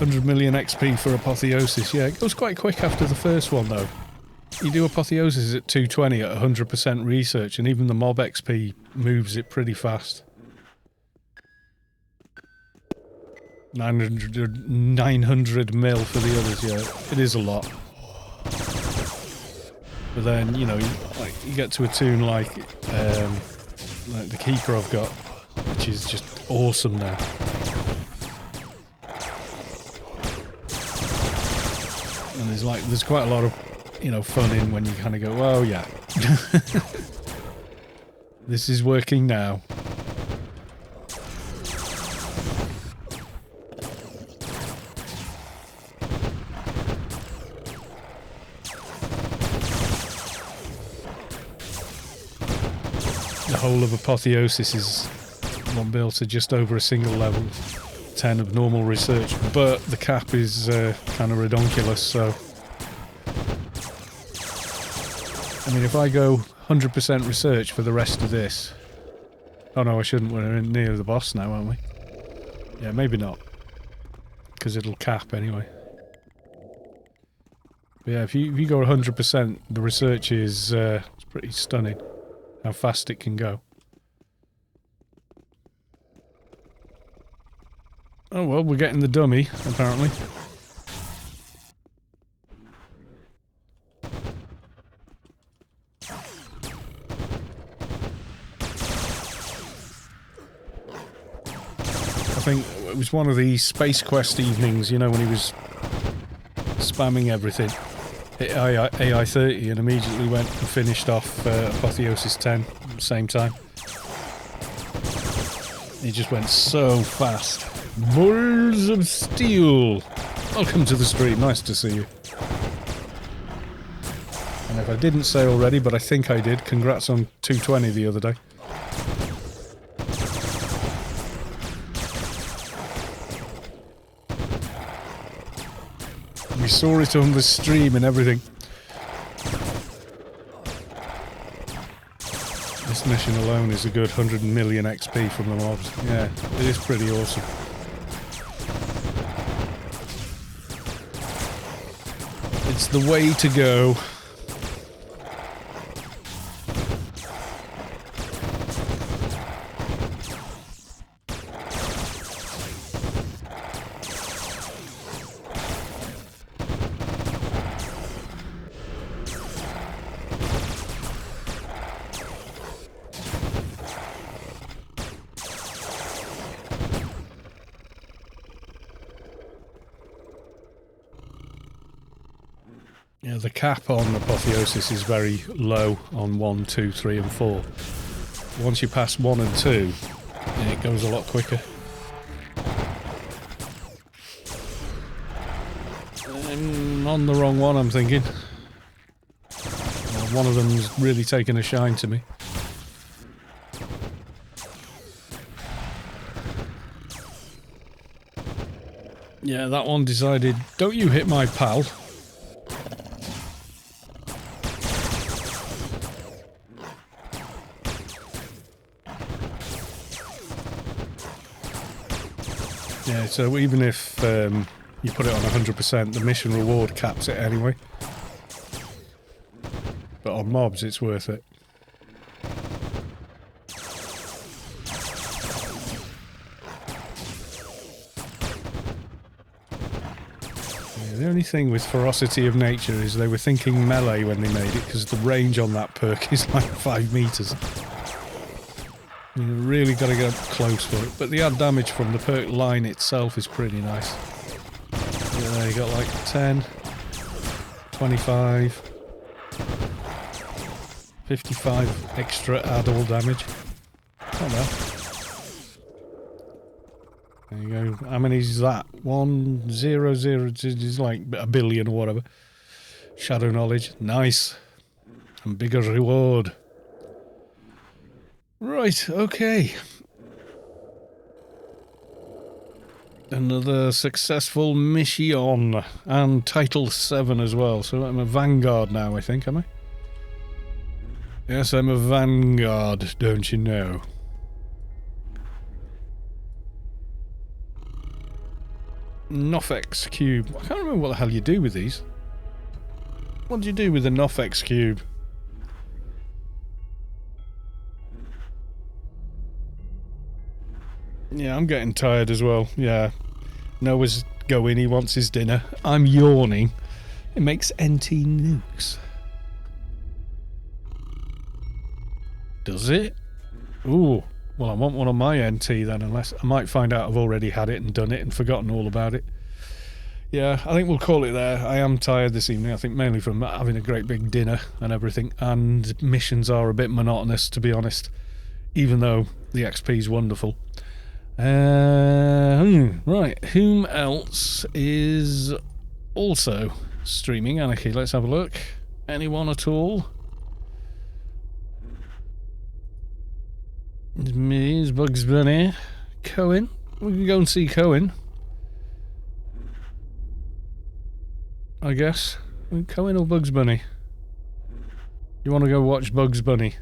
$100 million XP for Apotheosis. Yeah, it goes quite quick after the first one, though. You do Apotheosis at 220 at 100% research, and even the mob XP moves it pretty fast. 900 mil for the others, yeah. It is a lot. But then, you know, you get to a toon like the Keeper I've got, which is just awesome now. And there's quite a lot of, you know, fun in when you kind of go, oh yeah, this is working now. The whole of Apotheosis is one built to just over a single level 10 of normal research, but the cap is kind of redonkulous, so I mean, if I go 100% research for the rest of this... Oh no, I shouldn't, we're near the boss now, aren't we? Yeah, maybe not, because it'll cap anyway. But yeah, if you go 100%, the research is it's pretty stunning how fast it can go. Oh well, we're getting the dummy, apparently. I think it was one of the Space Quest evenings, you know, when he was spamming everything. hit AI 30 and immediately went and finished off Apotheosis 10 at the same time. He just went so fast. Balls of Steel! Welcome to the stream, nice to see you. And if I didn't say already, but I think I did, congrats on 220 the other day. We saw it on the stream and everything. This mission alone is a good 100 million XP from the mobs. Yeah, it is pretty awesome. It's the way to go. Yeah, the cap on Apotheosis is very low on 1, 2, 3 and 4. Once you pass 1 and 2, it goes a lot quicker. I'm on the wrong one, I'm thinking. One of them's really taken a shine to me. Yeah, that one decided, don't you hit my pal. Yeah, so even if you put it on 100%, the mission reward caps it anyway. But on mobs, it's worth it. Yeah, the only thing with Ferocity of Nature is they were thinking melee when they made it, because the range on that perk is like 5 meters. You really got to get up close for it, but the add damage from the perk line itself is pretty nice. Yeah, you got like 10, 25, 55 extra add-all damage. Not bad. There you go. How many is that? 1, 0, 0, it's like a billion or whatever. Shadow knowledge, nice. And bigger reward. Right, okay. Another successful mission. And Title 7 as well. So I'm a Vanguard now, I think, am I? Yes, I'm a Vanguard, don't you know? Nofex Cube. I can't remember what the hell you do with these. What do you do with the Nofex Cube? Yeah, I'm getting tired as well. Yeah. Noah's going, he wants his dinner. I'm yawning. It makes NT nukes. Does it? Ooh. Well, I want one on my NT then, unless I might find out I've already had it and done it and forgotten all about it. Yeah, I think we'll call it there. I am tired this evening, I think mainly from having a great big dinner and everything. And missions are a bit monotonous, to be honest. Even though the XP is wonderful. Right, whom else is also streaming Anarchy? Let's have a look. Anyone at all? It's me, it's Bugs Bunny. Cohen? We can go and see Cohen. I guess. Cohen or Bugs Bunny? You want to go watch Bugs Bunny?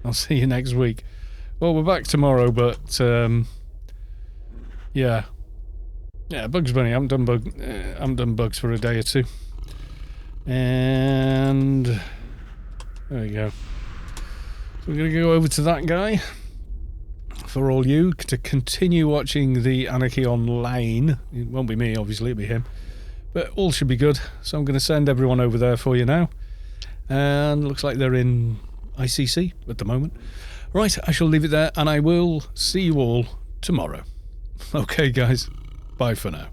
I'll see you next week. Well, we're back tomorrow, but yeah, Bugs Bunny. I haven't done Bugs for a day or two, and there you go. So we're gonna go over to that guy for all you to continue watching the Anarchy Online. It won't be me, obviously, it'll be him, but all should be good. So I'm going to send everyone over there for you now, and looks like they're in ICC at the moment. Right, I shall leave it there, and I will see you all tomorrow. Okay, guys. Bye for now.